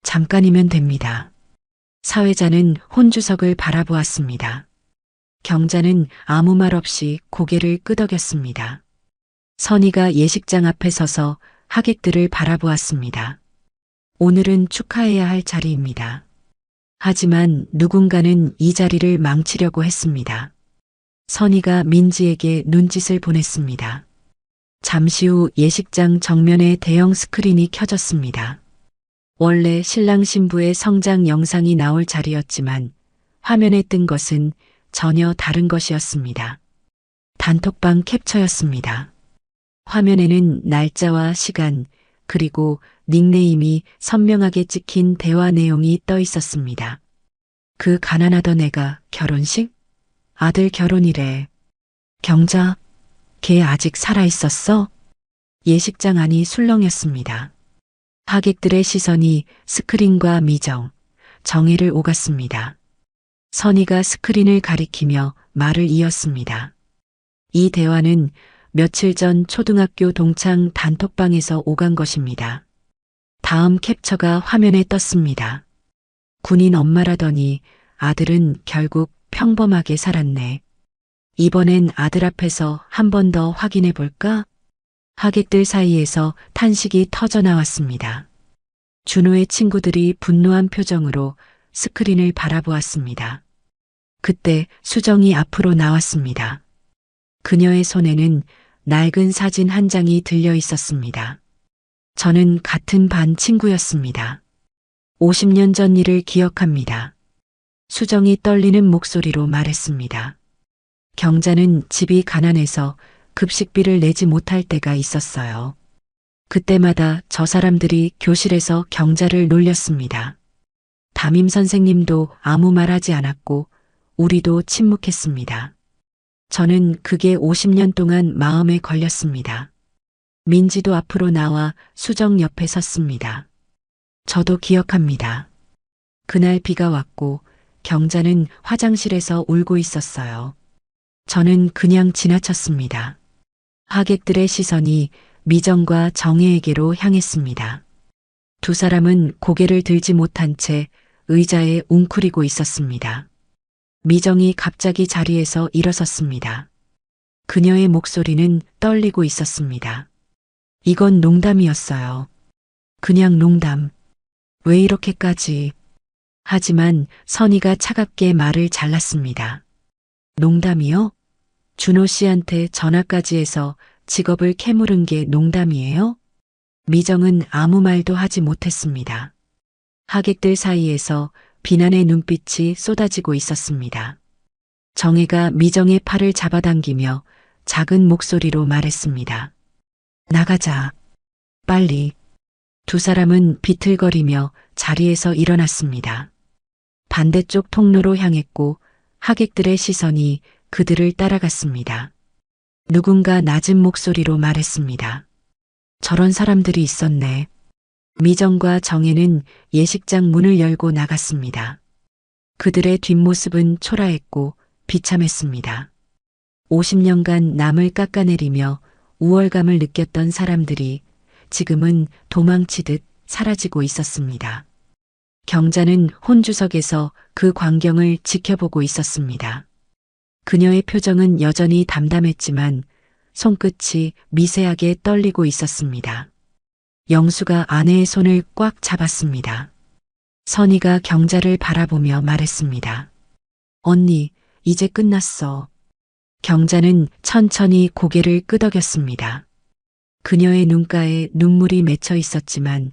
잠깐이면 됩니다. 사회자는 혼주석을 바라보았습니다. 경자는 아무 말 없이 고개를 끄덕였습니다. 선희가 예식장 앞에 서서 하객들을 바라보았습니다. 오늘은 축하해야 할 자리입니다. 하지만 누군가는 이 자리를 망치려고 했습니다. 선희가 민지에게 눈짓을 보냈습니다. 잠시 후 예식장 정면에 대형 스크린이 켜졌습니다. 원래 신랑 신부의 성장 영상이 나올 자리였지만 화면에 뜬 것은 전혀 다른 것이었습니다. 단톡방 캡처였습니다. 화면에는 날짜와 시간, 그리고 닉네임이 선명하게 찍힌 대화 내용이 떠 있었습니다. 그 가난하던 애가 결혼식? 아들 결혼이래. 경자, 걔 아직 살아있었어? 예식장 안이 술렁였습니다. 하객들의 시선이 스크린과 미정, 정혜를 오갔습니다. 선희가 스크린을 가리키며 말을 이었습니다. 이 대화는 며칠 전 초등학교 동창 단톡방에서 오간 것입니다. 다음 캡처가 화면에 떴습니다. 군인 엄마라더니 아들은 결국 평범하게 살았네. 이번엔 아들 앞에서 한 번 더 확인해 볼까? 하객들 사이에서 탄식이 터져 나왔습니다. 준호의 친구들이 분노한 표정으로 스크린을 바라보았습니다. 그때 수정이 앞으로 나왔습니다. 그녀의 손에는 낡은 사진 한 장이 들려 있었습니다. 저는 같은 반 친구였습니다. 50년 전 일을 기억합니다. 수정이 떨리는 목소리로 말했습니다. 경자는 집이 가난해서 급식비를 내지 못할 때가 있었어요. 그때마다 저 사람들이 교실에서 경자를 놀렸습니다. 담임 선생님도 아무 말 하지 않았고 우리도 침묵했습니다. 저는 그게 50년 동안 마음에 걸렸습니다. 민지도 앞으로 나와 수정 옆에 섰습니다. 저도 기억합니다. 그날 비가 왔고 경자는 화장실에서 울고 있었어요. 저는 그냥 지나쳤습니다. 하객들의 시선이 미정과 정혜에게로 향했습니다. 두 사람은 고개를 들지 못한 채 의자에 웅크리고 있었습니다. 미정이 갑자기 자리에서 일어섰습니다. 그녀의 목소리는 떨리고 있었습니다. 이건 농담이었어요. 그냥 농담. 왜 이렇게까지. 하지만 선희가 차갑게 말을 잘랐습니다. 농담이요? 준호 씨한테 전화까지 해서 직업을 캐물은 게 농담이에요? 미정은 아무 말도 하지 못했습니다. 하객들 사이에서 비난의 눈빛이 쏟아지고 있었습니다. 정혜가 미정의 팔을 잡아당기며 작은 목소리로 말했습니다. 나가자. 빨리. 두 사람은 비틀거리며 자리에서 일어났습니다. 반대쪽 통로로 향했고 하객들의 시선이 그들을 따라갔습니다. 누군가 낮은 목소리로 말했습니다. 저런 사람들이 있었네. 미정과 정혜는 예식장 문을 열고 나갔습니다. 그들의 뒷모습은 초라했고 비참했습니다. 50년간 남을 깎아내리며 우월감을 느꼈던 사람들이 지금은 도망치듯 사라지고 있었습니다. 경자는 혼주석에서 그 광경을 지켜보고 있었습니다. 그녀의 표정은 여전히 담담했지만 손끝이 미세하게 떨리고 있었습니다. 영수가 아내의 손을 꽉 잡았습니다. 선희가 경자를 바라보며 말했습니다. 언니, 이제 끝났어. 경자는 천천히 고개를 끄덕였습니다. 그녀의 눈가에 눈물이 맺혀 있었지만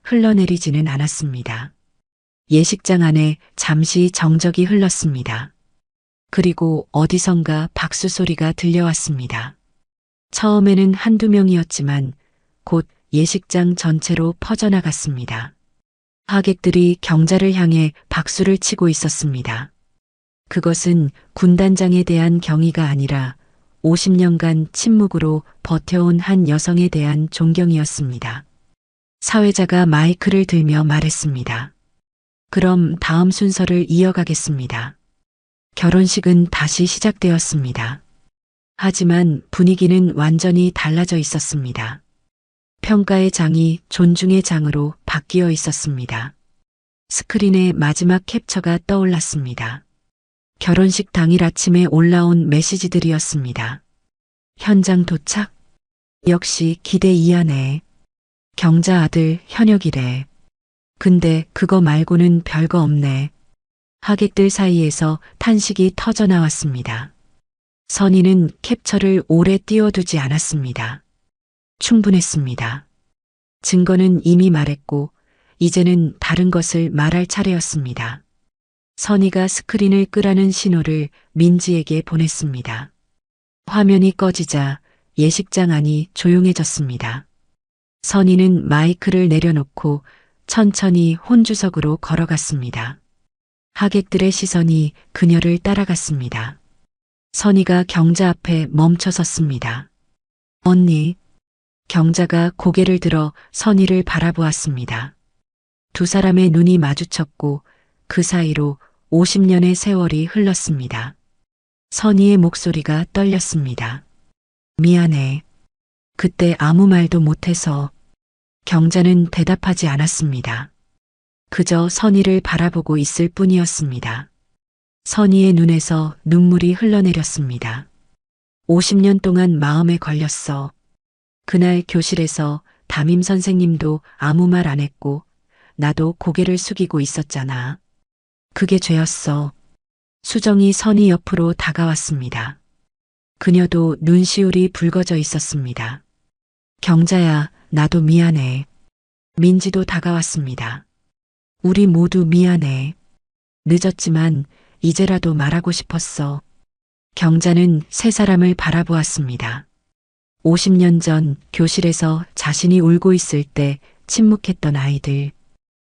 흘러내리지는 않았습니다. 예식장 안에 잠시 정적이 흘렀습니다. 그리고 어디선가 박수 소리가 들려왔습니다. 처음에는 한두 명이었지만 곧 예식장 전체로 퍼져나갔습니다. 하객들이 경자를 향해 박수를 치고 있었습니다. 그것은 군단장에 대한 경의가 아니라 50년간 침묵으로 버텨온 한 여성에 대한 존경이었습니다. 사회자가 마이크를 들며 말했습니다. 그럼 다음 순서를 이어가겠습니다. 결혼식은 다시 시작되었습니다. 하지만 분위기는 완전히 달라져 있었습니다. 평가의 장이 존중의 장으로 바뀌어 있었습니다. 스크린에 마지막 캡처가 떠올랐습니다. 결혼식 당일 아침에 올라온 메시지들이었습니다. 현장 도착? 역시 기대 이하네. 경자 아들 현역이래. 근데 그거 말고는 별거 없네. 하객들 사이에서 탄식이 터져 나왔습니다. 선희는 캡처를 오래 띄워두지 않았습니다. 충분했습니다. 증거는 이미 말했고 이제는 다른 것을 말할 차례였습니다. 선희가 스크린을 끄라는 신호를 민지에게 보냈습니다. 화면이 꺼지자 예식장 안이 조용해졌습니다. 선희는 마이크를 내려놓고 천천히 혼주석으로 걸어갔습니다. 하객들의 시선이 그녀를 따라갔습니다. 선희가 경자 앞에 멈춰섰습니다. 언니. 경자가 고개를 들어 선희를 바라보았습니다. 두 사람의 눈이 마주쳤고 그 사이로 50년의 세월이 흘렀습니다. 선희의 목소리가 떨렸습니다. 미안해. 그때 아무 말도 못해서. 경자는 대답하지 않았습니다. 그저 선희를 바라보고 있을 뿐이었습니다. 선희의 눈에서 눈물이 흘러내렸습니다. 50년 동안 마음에 걸렸어. 그날 교실에서 담임 선생님도 아무 말 안 했고 나도 고개를 숙이고 있었잖아. 그게 죄였어. 수정이 선희 옆으로 다가왔습니다. 그녀도 눈시울이 붉어져 있었습니다. 경자야, 나도 미안해. 민지도 다가왔습니다. 우리 모두 미안해. 늦었지만 이제라도 말하고 싶었어. 경자는 세 사람을 바라보았습니다. 50년 전 교실에서 자신이 울고 있을 때 침묵했던 아이들.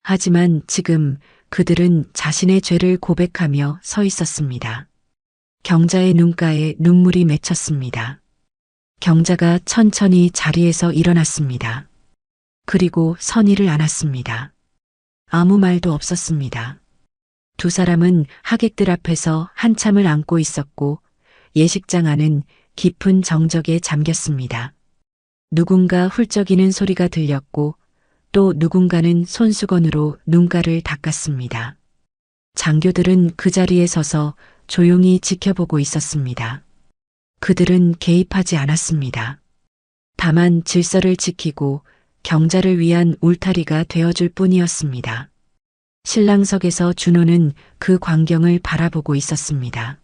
하지만 지금 그들은 자신의 죄를 고백하며 서 있었습니다. 경자의 눈가에 눈물이 맺혔습니다. 경자가 천천히 자리에서 일어났습니다. 그리고 선희를 안았습니다. 아무 말도 없었습니다. 두 사람은 하객들 앞에서 한참을 안고 있었고 예식장 안은 깊은 정적에 잠겼습니다. 누군가 훌쩍이는 소리가 들렸고 또 누군가는 손수건으로 눈가를 닦았습니다. 장교들은 그 자리에 서서 조용히 지켜보고 있었습니다. 그들은 개입하지 않았습니다. 다만 질서를 지키고 경자를 위한 울타리가 되어줄 뿐이었습니다. 신랑석에서 준호는 그 광경을 바라보고 있었습니다.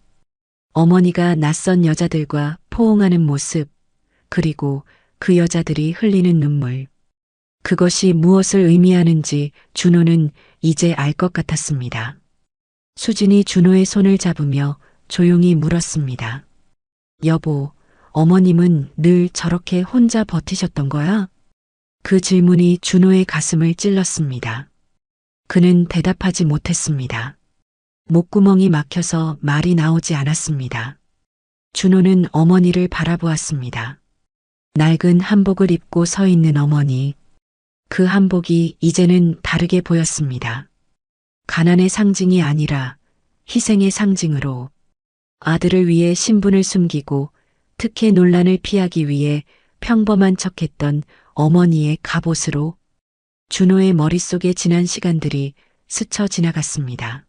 어머니가 낯선 여자들과 포옹하는 모습, 그리고 그 여자들이 흘리는 눈물. 그것이 무엇을 의미하는지 준호는 이제 알 것 같았습니다. 수진이 준호의 손을 잡으며 조용히 물었습니다. 여보, 어머님은 늘 저렇게 혼자 버티셨던 거야? 그 질문이 준호의 가슴을 찔렀습니다. 그는 대답하지 못했습니다. 목구멍이 막혀서 말이 나오지 않았습니다. 준호는 어머니를 바라보았습니다. 낡은 한복을 입고 서 있는 어머니. 그 한복이 이제는 다르게 보였습니다. 가난의 상징이 아니라 희생의 상징으로 아들을 위해 신분을 숨기고 특혜 논란을 피하기 위해 평범한 척했던 어머니의 갑옷으로 준호의 머릿속에 지난 시간들이 스쳐 지나갔습니다.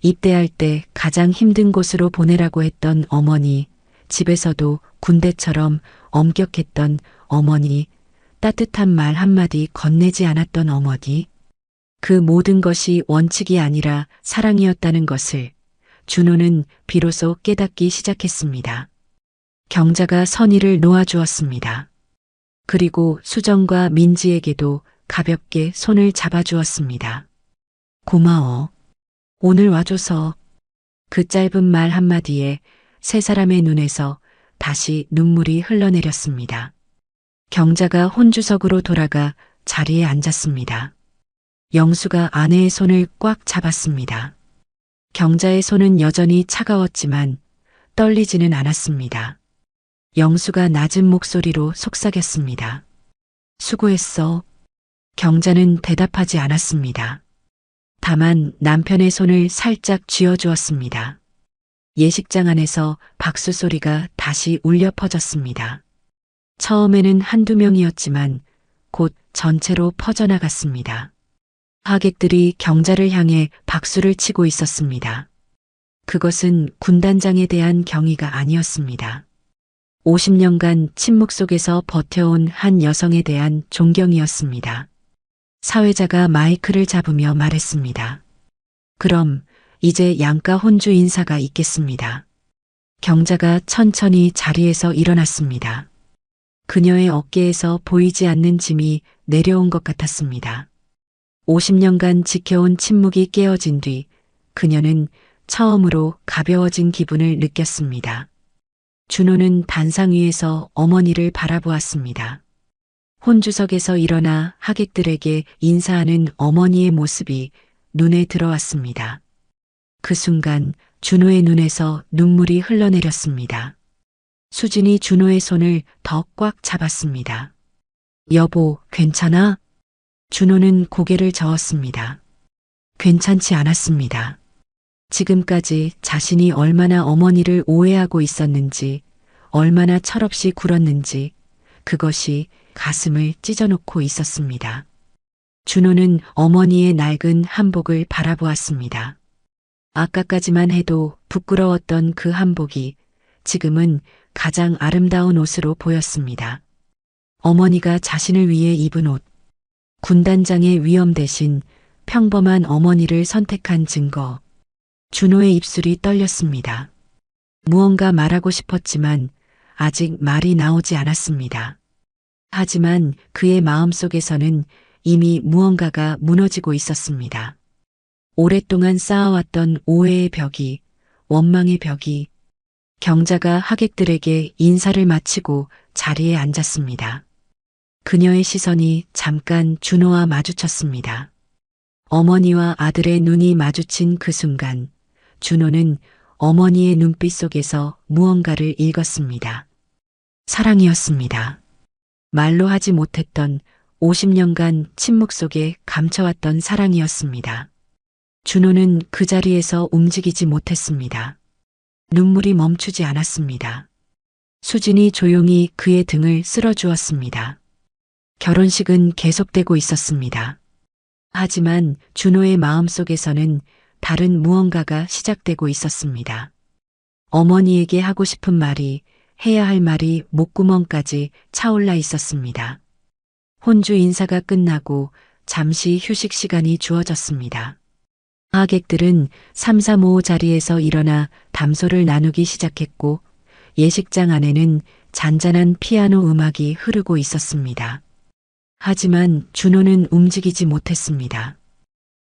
입대할 때 가장 힘든 곳으로 보내라고 했던 어머니, 집에서도 군대처럼 엄격했던 어머니, 따뜻한 말 한마디 건네지 않았던 어머니, 그 모든 것이 원칙이 아니라 사랑이었다는 것을 준호는 비로소 깨닫기 시작했습니다. 경자가 선의를 놓아주었습니다. 그리고 수정과 민지에게도 가볍게 손을 잡아주었습니다. 고마워. 오늘 와줘서. 그 짧은 말 한마디에 세 사람의 눈에서 다시 눈물이 흘러내렸습니다. 경자가 혼주석으로 돌아가 자리에 앉았습니다. 영수가 아내의 손을 꽉 잡았습니다. 경자의 손은 여전히 차가웠지만 떨리지는 않았습니다. 영수가 낮은 목소리로 속삭였습니다. 수고했어. 경자는 대답하지 않았습니다. 다만 남편의 손을 살짝 쥐어주었습니다. 예식장 안에서 박수 소리가 다시 울려 퍼졌습니다. 처음에는 한두 명이었지만 곧 전체로 퍼져나갔습니다. 하객들이 경자를 향해 박수를 치고 있었습니다. 그것은 군단장에 대한 경의가 아니었습니다. 50년간 침묵 속에서 버텨온 한 여성에 대한 존경이었습니다. 사회자가 마이크를 잡으며 말했습니다. 그럼 이제 양가 혼주 인사가 있겠습니다. 경자가 천천히 자리에서 일어났습니다. 그녀의 어깨에서 보이지 않는 짐이 내려온 것 같았습니다. 50년간 지켜온 침묵이 깨어진 뒤 그녀는 처음으로 가벼워진 기분을 느꼈습니다. 준호는 단상 위에서 어머니를 바라보았습니다. 혼주석에서 일어나 하객들에게 인사하는 어머니의 모습이 눈에 들어왔습니다. 그 순간 준호의 눈에서 눈물이 흘러내렸습니다. 수진이 준호의 손을 더 꽉 잡았습니다. 여보, 괜찮아? 준호는 고개를 저었습니다. 괜찮지 않았습니다. 지금까지 자신이 얼마나 어머니를 오해하고 있었는지, 얼마나 철없이 굴었는지, 그것이 가슴을 찢어놓고 있었습니다. 준호는 어머니의 낡은 한복을 바라보았습니다. 아까까지만 해도 부끄러웠던 그 한복이 지금은 가장 아름다운 옷으로 보였습니다. 어머니가 자신을 위해 입은 옷, 군단장의 위엄 대신 평범한 어머니를 선택한 증거. 준호의 입술이 떨렸습니다. 무언가 말하고 싶었지만 아직 말이 나오지 않았습니다. 하지만 그의 마음속에서는 이미 무언가가 무너지고 있었습니다. 오랫동안 쌓아왔던 오해의 벽이, 원망의 벽이. 경자가 하객들에게 인사를 마치고 자리에 앉았습니다. 그녀의 시선이 잠깐 준호와 마주쳤습니다. 어머니와 아들의 눈이 마주친 그 순간 준호는 어머니의 눈빛 속에서 무언가를 읽었습니다. 사랑이었습니다. 말로 하지 못했던 50년간 침묵 속에 감춰왔던 사랑이었습니다. 준호는 그 자리에서 움직이지 못했습니다. 눈물이 멈추지 않았습니다. 수진이 조용히 그의 등을 쓸어주었습니다. 결혼식은 계속되고 있었습니다. 하지만 준호의 마음속에서는 다른 무언가가 시작되고 있었습니다. 어머니에게 하고 싶은 말이, 해야 할 말이 목구멍까지 차올라 있었습니다. 혼주 인사가 끝나고 잠시 휴식 시간이 주어졌습니다. 하객들은 3, 4, 5 자리에서 일어나 담소를 나누기 시작했고 예식장 안에는 잔잔한 피아노 음악이 흐르고 있었습니다. 하지만 준호는 움직이지 못했습니다.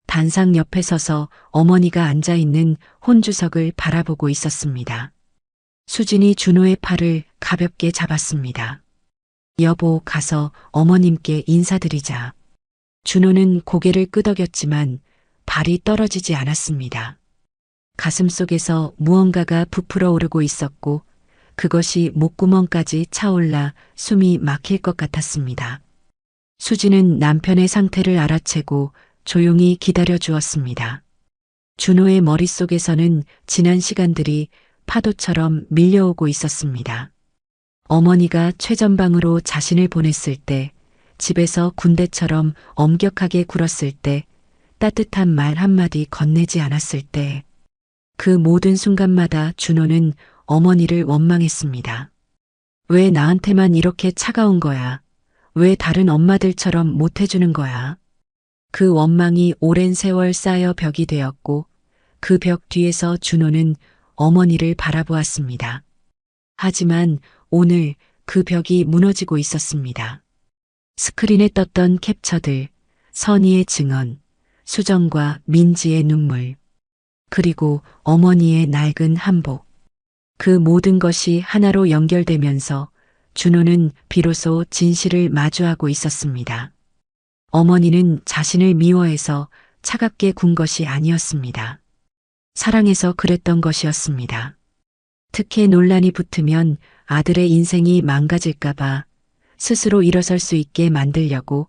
단상 옆에 서서 어머니가 앉아있는 혼주석을 바라보고 있었습니다. 수진이 준호의 팔을 가볍게 잡았습니다. 여보, 가서 어머님께 인사드리자. 준호는 고개를 끄덕였지만 발이 떨어지지 않았습니다. 가슴속에서 무언가가 부풀어 오르고 있었고 그것이 목구멍까지 차올라 숨이 막힐 것 같았습니다. 수진은 남편의 상태를 알아채고 조용히 기다려 주었습니다. 준호의 머릿속에서는 지난 시간들이 파도처럼 밀려오고 있었습니다. 어머니가 최전방으로 자신을 보냈을 때 집에서 군대처럼 엄격하게 굴었을 때, 따뜻한 말 한마디 건네지 않았을 때, 그 모든 순간마다 준호는 어머니를 원망했습니다. 왜 나한테만 이렇게 차가운 거야? 왜 다른 엄마들처럼 못해주는 거야? 그 원망이 오랜 세월 쌓여 벽이 되었고 그 벽 뒤에서 준호는 어머니를 바라보았습니다. 하지만 오늘 그 벽이 무너지고 있었습니다. 스크린에 떴던 캡처들, 선의의 증언, 수정과 민지의 눈물, 그리고 어머니의 낡은 한복. 그 모든 것이 하나로 연결되면서 준호는 비로소 진실을 마주하고 있었습니다. 어머니는 자신을 미워해서 차갑게 군 것이 아니었습니다. 사랑해서 그랬던 것이었습니다. 특혜 논란이 붙으면 아들의 인생이 망가질까봐 스스로 일어설 수 있게 만들려고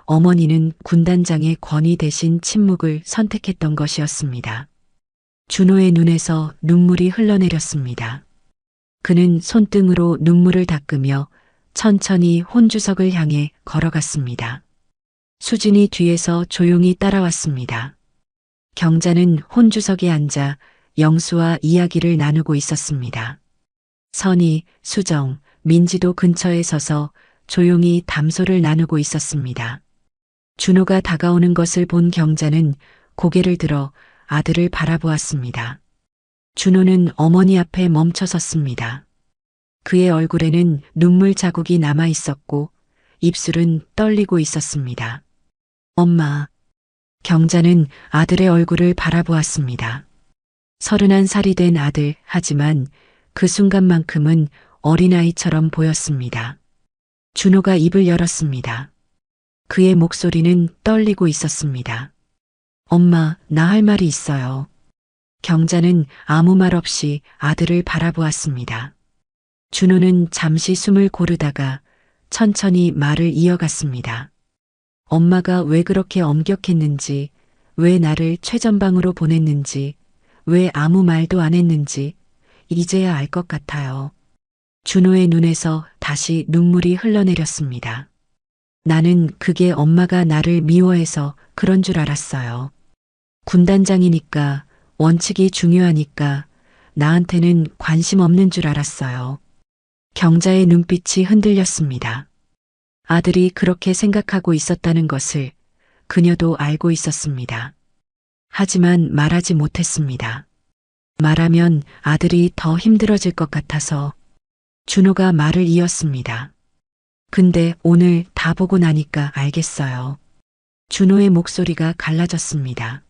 어머니는 군단장의 권위 대신 침묵을 선택했던 것이었습니다. 준호의 눈에서 눈물이 흘러내렸습니다. 그는 손등으로 눈물을 닦으며 천천히 혼주석을 향해 걸어갔습니다. 수진이 뒤에서 조용히 따라왔습니다. 경자는 혼주석에 앉아 영수와 이야기를 나누고 있었습니다. 선희, 수정, 민지도 근처에 서서 조용히 담소를 나누고 있었습니다. 준호가 다가오는 것을 본 경자는 고개를 들어 아들을 바라보았습니다. 준호는 어머니 앞에 멈춰 섰습니다. 그의 얼굴에는 눈물 자국이 남아 있었고 입술은 떨리고 있었습니다. 엄마. 경자는 아들의 얼굴을 바라보았습니다. 31살이 된 아들, 하지만 그 순간만큼은 어린아이처럼 보였습니다. 준호가 입을 열었습니다. 그의 목소리는 떨리고 있었습니다. 엄마, 나 할 말이 있어요. 경자는 아무 말 없이 아들을 바라보았습니다. 준호는 잠시 숨을 고르다가 천천히 말을 이어갔습니다. 엄마가 왜 그렇게 엄격했는지, 왜 나를 최전방으로 보냈는지, 왜 아무 말도 안 했는지 이제야 알 것 같아요. 준호의 눈에서 다시 눈물이 흘러내렸습니다. 나는 그게 엄마가 나를 미워해서 그런 줄 알았어요. 군단장이니까, 원칙이 중요하니까 나한테는 관심 없는 줄 알았어요. 경자의 눈빛이 흔들렸습니다. 아들이 그렇게 생각하고 있었다는 것을 그녀도 알고 있었습니다. 하지만 말하지 못했습니다. 말하면 아들이 더 힘들어질 것 같아서. 준호가 말을 이었습니다. 근데 오늘 다 보고 나니까 알겠어요. 준호의 목소리가 갈라졌습니다.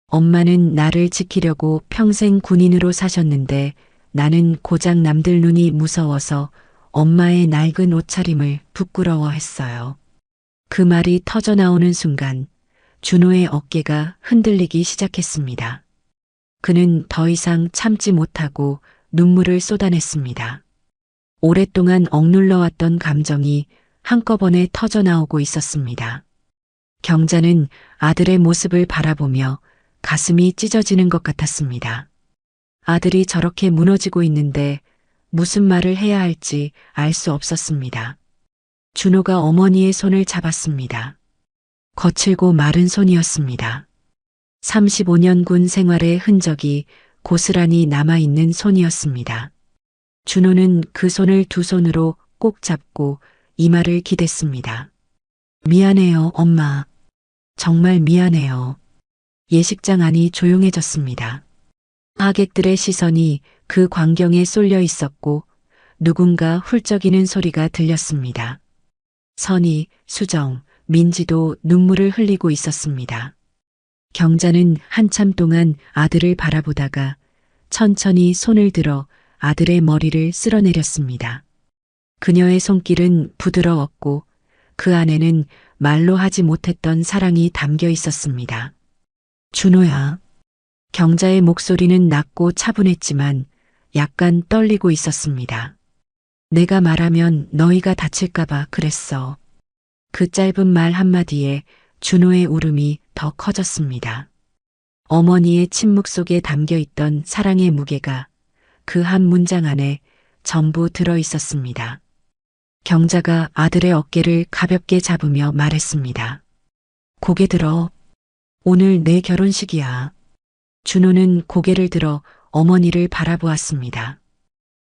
엄마는 나를 지키려고 평생 군인으로 사셨는데 나는 고작 남들 눈이 무서워서 엄마의 낡은 옷차림을 부끄러워했어요. 그 말이 터져나오는 순간 준호의 어깨가 흔들리기 시작했습니다. 그는 더 이상 참지 못하고 눈물을 쏟아냈습니다. 오랫동안 억눌러왔던 감정이 한꺼번에 터져나오고 있었습니다. 경자는 아들의 모습을 바라보며 가슴이 찢어지는 것 같았습니다. 아들이 저렇게 무너지고 있는데 무슨 말을 해야 할지 알 수 없었습니다. 준호가 어머니의 손을 잡았습니다. 거칠고 마른 손이었습니다. 35년 군 생활의 흔적이 고스란히 남아있는 손이었습니다. 준호는 그 손을 두 손으로 꼭 잡고 이마를 기댔습니다. 미안해요, 엄마. 정말 미안해요. 예식장 안이 조용해졌습니다. 하객들의 시선이 그 광경에 쏠려 있었고 누군가 훌쩍이는 소리가 들렸습니다. 선희, 수정, 민지도 눈물을 흘리고 있었습니다. 경자는 한참 동안 아들을 바라보다가 천천히 손을 들어 아들의 머리를 쓸어내렸습니다. 그녀의 손길은 부드러웠고 그 안에는 말로 하지 못했던 사랑이 담겨 있었습니다. 준호야. 경자의 목소리는 낮고 차분했지만 약간 떨리고 있었습니다. 내가 말하면 너희가 다칠까봐 그랬어. 그 짧은 말 한마디에 준호의 울음이 더 커졌습니다. 어머니의 침묵 속에 담겨 있던 사랑의 무게가 그 한 문장 안에 전부 들어 있었습니다. 경자가 아들의 어깨를 가볍게 잡으며 말했습니다. 고개 들어. 오늘 내 결혼식이야. 준호는 고개를 들어 어머니를 바라보았습니다.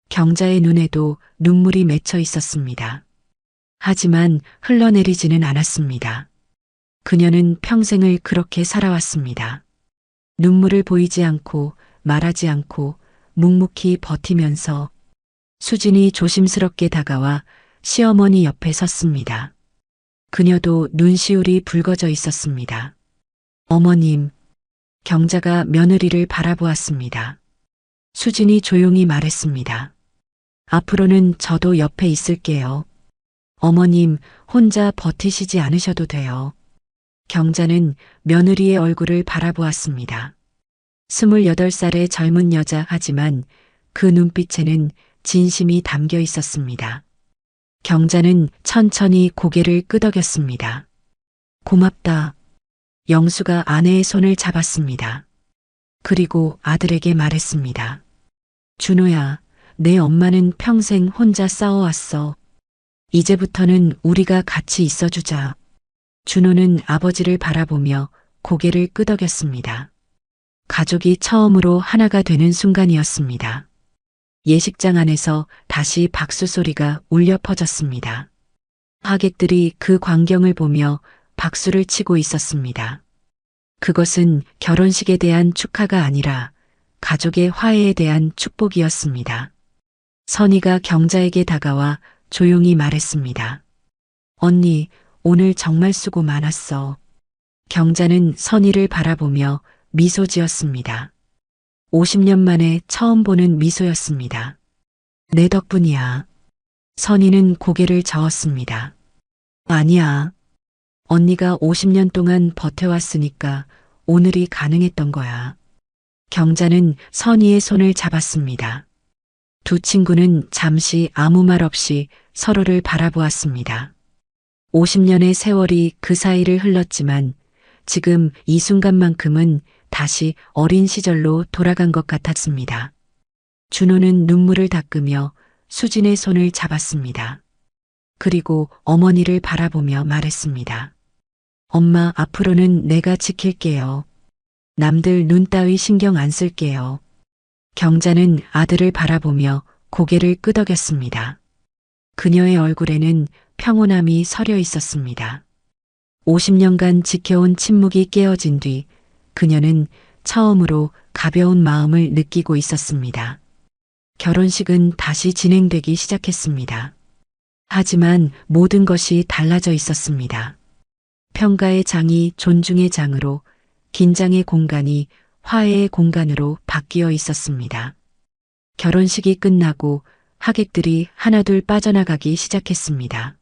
경자의 눈에도 눈물이 맺혀 있었습니다. 하지만 흘러내리지는 않았습니다. 그녀는 평생을 그렇게 살아왔습니다. 눈물을 보이지 않고 말하지 않고 묵묵히 버티면서. 수진이 조심스럽게 다가와 시어머니 옆에 섰습니다. 그녀도 눈시울이 붉어져 있었습니다. 어머님, 경자가 며느리를 바라보았습니다. 수진이 조용히 말했습니다. 앞으로는 저도 옆에 있을게요. 어머님, 혼자 버티시지 않으셔도 돼요. 경자는 며느리의 얼굴을 바라보았습니다. 28살의 젊은 여자 하지만 그 눈빛에는 진심이 담겨 있었습니다. 경자는 천천히 고개를 끄덕였습니다. 고맙다. 영수가 아내의 손을 잡았습니다. 그리고 아들에게 말했습니다. 준호야, 내 엄마는 평생 혼자 싸워왔어. 이제부터는 우리가 같이 있어주자. 준호는 아버지를 바라보며 고개를 끄덕였습니다. 가족이 처음으로 하나가 되는 순간이었습니다. 예식장 안에서 다시 박수 소리가 울려 퍼졌습니다. 하객들이 그 광경을 보며 박수를 치고 있었습니다. 그것은 결혼식에 대한 축하가 아니라 가족의 화해에 대한 축복이었습니다. 선희가 경자에게 다가와 조용히 말했습니다. 언니, 오늘 정말 수고 많았어. 경자는 선희를 바라보며 미소 지었습니다. 50년 만에 처음 보는 미소였습니다. 내 덕분이야. 선희는 고개를 저었습니다. 아니야. 언니가 50년 동안 버텨왔으니까 오늘이 가능했던 거야. 경자는 선희의 손을 잡았습니다. 두 친구는 잠시 아무 말 없이 서로를 바라보았습니다. 50년의 세월이 그 사이를 흘렀지만 지금 이 순간만큼은 다시 어린 시절로 돌아간 것 같았습니다. 준호는 눈물을 닦으며 수진의 손을 잡았습니다. 그리고 어머니를 바라보며 말했습니다. 엄마, 앞으로는 내가 지킬게요. 남들 눈 따위 신경 안 쓸게요. 경자는 아들을 바라보며 고개를 끄덕였습니다. 그녀의 얼굴에는 평온함이 서려 있었습니다. 50년간 지켜온 침묵이 깨어진 뒤 그녀는 처음으로 가벼운 마음을 느끼고 있었습니다. 결혼식은 다시 진행되기 시작했습니다. 하지만 모든 것이 달라져 있었습니다. 평가의 장이 존중의 장으로, 긴장의 공간이 화해의 공간으로 바뀌어 있었습니다. 결혼식이 끝나고 하객들이 하나둘 빠져나가기 시작했습니다.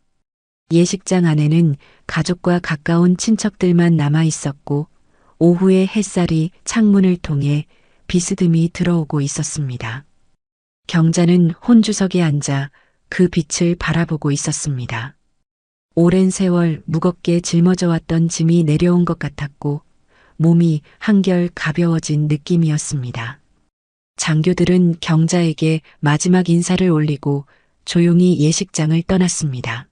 예식장 안에는 가족과 가까운 친척들만 남아 있었고 오후의 햇살이 창문을 통해 비스듬히 들어오고 있었습니다. 경자는 혼주석에 앉아 그 빛을 바라보고 있었습니다. 오랜 세월 무겁게 짊어져 왔던 짐이 내려온 것 같았고 몸이 한결 가벼워진 느낌이었습니다. 장교들은 경자에게 마지막 인사를 올리고 조용히 예식장을 떠났습니다.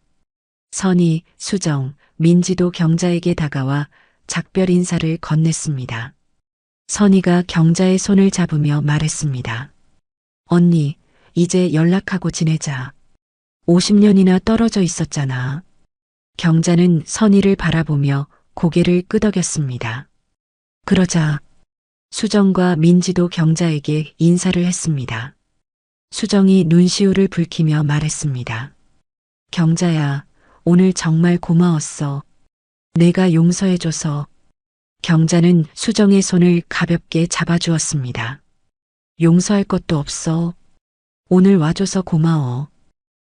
선희, 수정, 민지도 경자에게 다가와 작별 인사를 건넸습니다. 선희가 경자의 손을 잡으며 말했습니다. 언니, 이제 연락하고 지내자. 50년이나 떨어져 있었잖아. 경자는 선희를 바라보며 고개를 끄덕였습니다. 그러자 수정과 민지도 경자에게 인사를 했습니다. 수정이 눈시울을 붉히며 말했습니다. 경자야, 오늘 정말 고마웠어. 내가 용서해줘서. 경자는 수정의 손을 가볍게 잡아주었습니다. 용서할 것도 없어. 오늘 와줘서 고마워.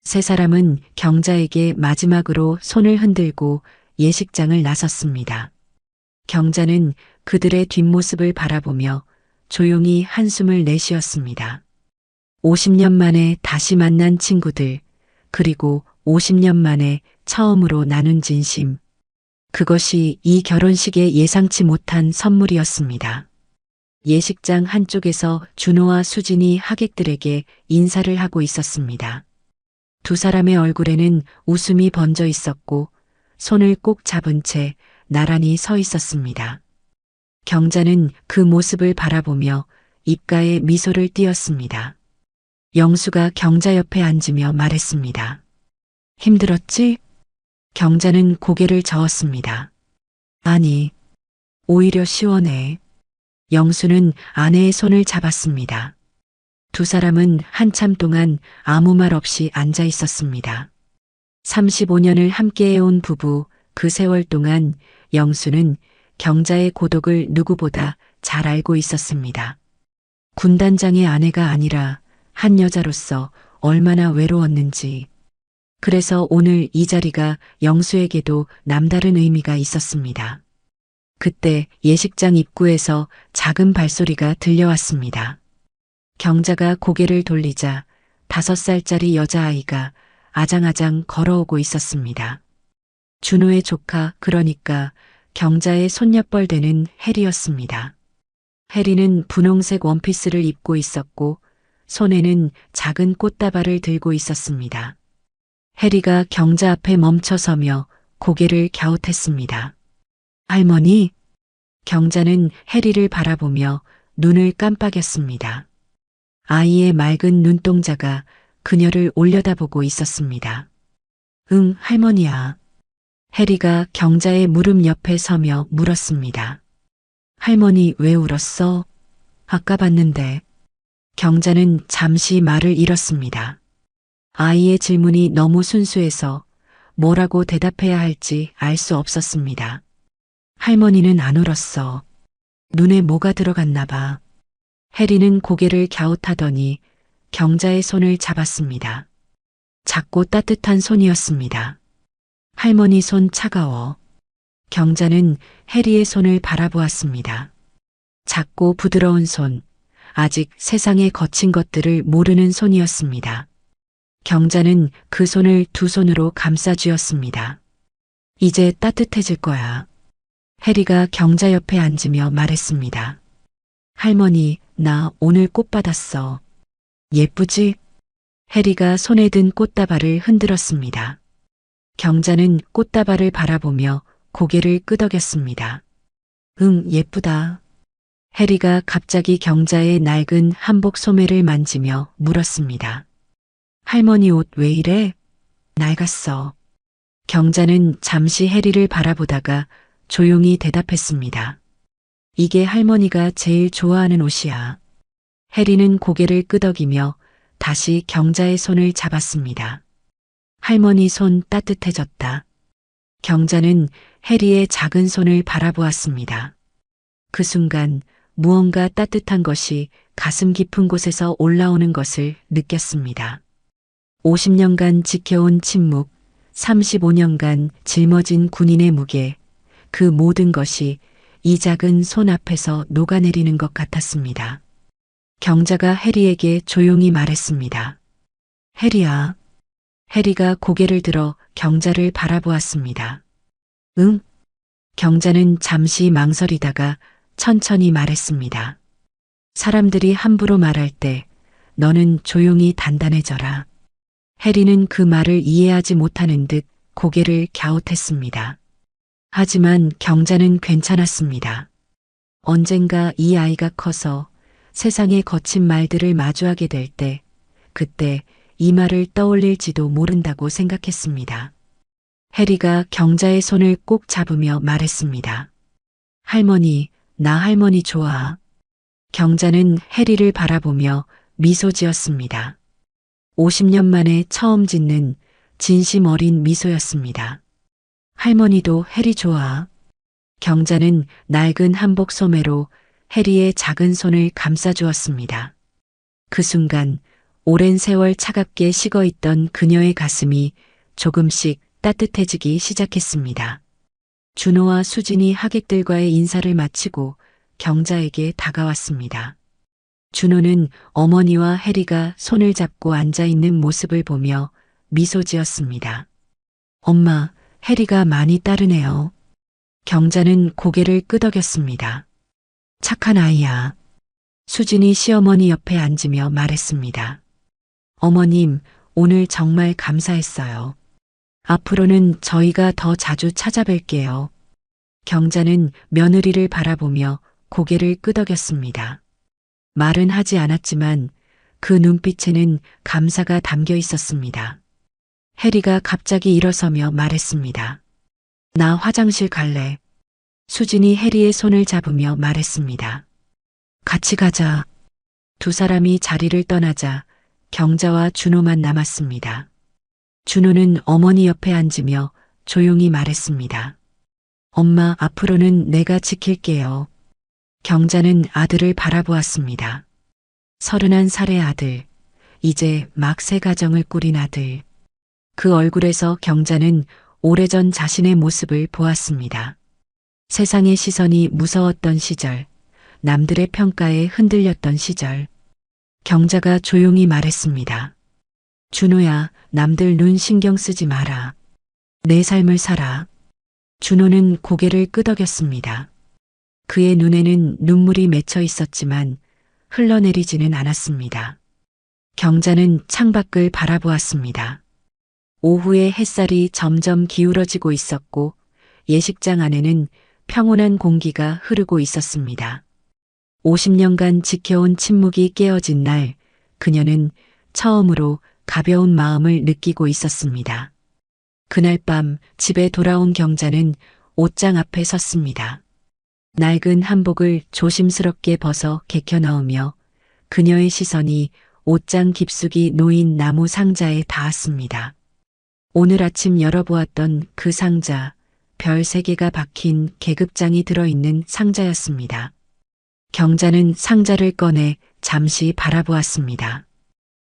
세 사람은 경자에게 마지막으로 손을 흔들고 예식장을 나섰습니다. 경자는 그들의 뒷모습을 바라보며 조용히 한숨을 내쉬었습니다. 50년 만에 다시 만난 친구들, 그리고 50년 만에 처음으로 나눈 진심. 그것이 이 결혼식에 예상치 못한 선물이었습니다. 예식장 한쪽에서 준호와 수진이 하객들에게 인사를 하고 있었습니다. 두 사람의 얼굴에는 웃음이 번져 있었고 손을 꼭 잡은 채 나란히 서 있었습니다. 경자는 그 모습을 바라보며 입가에 미소를 띄었습니다. 영수가 경자 옆에 앉으며 말했습니다. 힘들었지? 경자는 고개를 저었습니다. 아니, 오히려 시원해. 영수는 아내의 손을 잡았습니다. 두 사람은 한참 동안 아무 말 없이 앉아 있었습니다. 35년을 함께해온 부부, 그 세월 동안 영수는 경자의 고독을 누구보다 잘 알고 있었습니다. 군단장의 아내가 아니라 한 여자로서 얼마나 외로웠는지. 그래서 오늘 이 자리가 영수에게도 남다른 의미가 있었습니다. 그때 예식장 입구에서 작은 발소리가 들려왔습니다. 경자가 고개를 돌리자 5살짜리 여자아이가 아장아장 걸어오고 있었습니다. 준호의 조카, 그러니까 경자의 손녀뻘 되는 해리였습니다. 해리는 분홍색 원피스를 입고 있었고 손에는 작은 꽃다발을 들고 있었습니다. 해리가 경자 앞에 멈춰서며 고개를 갸웃했습니다. 할머니? 경자는 해리를 바라보며 눈을 깜빡였습니다. 아이의 맑은 눈동자가 그녀를 올려다보고 있었습니다. 응, 할머니야. 해리가 경자의 무릎 옆에 서며 물었습니다. 할머니 왜 울었어? 아까 봤는데. 경자는 잠시 말을 잃었습니다. 아이의 질문이 너무 순수해서 뭐라고 대답해야 할지 알 수 없었습니다. 할머니는 안 울었어. 눈에 뭐가 들어갔나 봐. 해리는 고개를 갸웃하더니 경자의 손을 잡았습니다. 작고 따뜻한 손이었습니다. 할머니 손 차가워. 경자는 해리의 손을 바라보았습니다. 작고 부드러운 손, 아직 세상에 거친 것들을 모르는 손이었습니다. 경자는 그 손을 두 손으로 감싸 쥐었습니다. 이제 따뜻해질 거야. 해리가 경자 옆에 앉으며 말했습니다. 할머니, 나 오늘 꽃 받았어. 예쁘지? 해리가 손에 든 꽃다발을 흔들었습니다. 경자는 꽃다발을 바라보며 고개를 끄덕였습니다. 응, 예쁘다. 해리가 갑자기 경자의 낡은 한복 소매를 만지며 물었습니다. 할머니 옷 왜 이래? 낡았어. 경자는 잠시 해리를 바라보다가 조용히 대답했습니다. 이게 할머니가 제일 좋아하는 옷이야. 해리는 고개를 끄덕이며 다시 경자의 손을 잡았습니다. 할머니 손 따뜻해졌다. 경자는 해리의 작은 손을 바라보았습니다. 그 순간 무언가 따뜻한 것이 가슴 깊은 곳에서 올라오는 것을 느꼈습니다. 50년간 지켜온 침묵, 35년간 짊어진 군인의 무게, 그 모든 것이 이 작은 손 앞에서 녹아내리는 것 같았습니다. 경자가 해리에게 조용히 말했습니다. 해리야. 해리가 고개를 들어 경자를 바라보았습니다. 응? 경자는 잠시 망설이다가 천천히 말했습니다. 사람들이 함부로 말할 때 너는 조용히 단단해져라. 해리는 그 말을 이해하지 못하는 듯 고개를 갸웃했습니다. 하지만 경자는 괜찮았습니다. 언젠가 이 아이가 커서 세상의 거친 말들을 마주하게 될 때, 그때 이 말을 떠올릴지도 모른다고 생각했습니다. 해리가 경자의 손을 꼭 잡으며 말했습니다. 할머니, 나 할머니 좋아. 경자는 해리를 바라보며 미소 지었습니다. 50년 만에 처음 짓는 진심 어린 미소였습니다. 할머니도 해리 좋아. 경자는 낡은 한복 소매로 해리의 작은 손을 감싸주었습니다. 그 순간 오랜 세월 차갑게 식어있던 그녀의 가슴이 조금씩 따뜻해지기 시작했습니다. 준호와 수진이 하객들과의 인사를 마치고 경자에게 다가왔습니다. 준호는 어머니와 해리가 손을 잡고 앉아있는 모습을 보며 미소 지었습니다. 엄마, 해리가 많이 따르네요. 경자는 고개를 끄덕였습니다. 착한 아이야. 수진이 시어머니 옆에 앉으며 말했습니다. 어머님, 오늘 정말 감사했어요. 앞으로는 저희가 더 자주 찾아뵐게요. 경자는 며느리를 바라보며 고개를 끄덕였습니다. 말은 하지 않았지만 그 눈빛에는 감사가 담겨 있었습니다. 해리가 갑자기 일어서며 말했습니다. 나 화장실 갈래. 수진이 해리의 손을 잡으며 말했습니다. 같이 가자. 두 사람이 자리를 떠나자 경자와 준호만 남았습니다. 준호는 어머니 옆에 앉으며 조용히 말했습니다. 엄마, 앞으로는 내가 지킬게요. 경자는 아들을 바라보았습니다. 31살의 아들, 이제 막 새 가정을 꾸린 아들. 그 얼굴에서 경자는 오래전 자신의 모습을 보았습니다. 세상의 시선이 무서웠던 시절, 남들의 평가에 흔들렸던 시절. 경자가 조용히 말했습니다. 준호야, 남들 눈 신경 쓰지 마라. 내 삶을 살아. 준호는 고개를 끄덕였습니다. 그의 눈에는 눈물이 맺혀 있었지만 흘러내리지는 않았습니다. 경자는 창밖을 바라보았습니다. 오후의 햇살이 점점 기울어지고 있었고 예식장 안에는 평온한 공기가 흐르고 있었습니다. 50년간 지켜온 침묵이 깨어진 날, 그녀는 처음으로 가벼운 마음을 느끼고 있었습니다. 그날 밤 집에 돌아온 경자는 옷장 앞에 섰습니다. 낡은 한복을 조심스럽게 벗어 개켜 넣으며 그녀의 시선이 옷장 깊숙이 놓인 나무 상자에 닿았습니다. 오늘 아침 열어보았던 그 상자, 별 3개가 박힌 계급장이 들어있는 상자였습니다. 경자는 상자를 꺼내 잠시 바라보았습니다.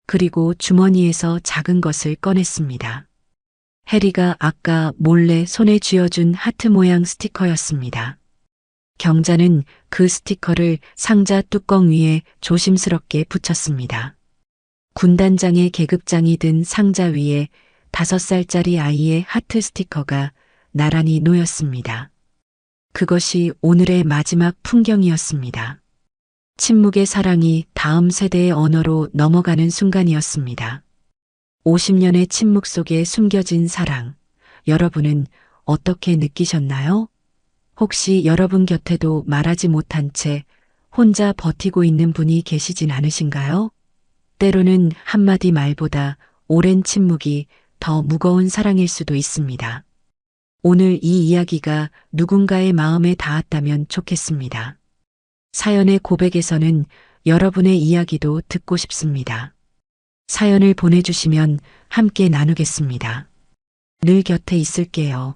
그리고 주머니에서 작은 것을 꺼냈습니다. 해리가 아까 몰래 손에 쥐어준 하트 모양 스티커였습니다. 경자는 그 스티커를 상자 뚜껑 위에 조심스럽게 붙였습니다. 군단장의 계급장이 든 상자 위에 5살짜리 아이의 하트 스티커가 나란히 놓였습니다. 그것이 오늘의 마지막 풍경이었습니다. 침묵의 사랑이 다음 세대의 언어로 넘어가는 순간이었습니다. 50년의 침묵 속에 숨겨진 사랑, 여러분은 어떻게 느끼셨나요? 혹시 여러분 곁에도 말하지 못한 채 혼자 버티고 있는 분이 계시진 않으신가요? 때로는 한마디 말보다 오랜 침묵이 더 무거운 사랑일 수도 있습니다. 오늘 이 이야기가 누군가의 마음에 닿았다면 좋겠습니다. 사연의 고백에서는 여러분의 이야기도 듣고 싶습니다. 사연을 보내주시면 함께 나누겠습니다. 늘 곁에 있을게요.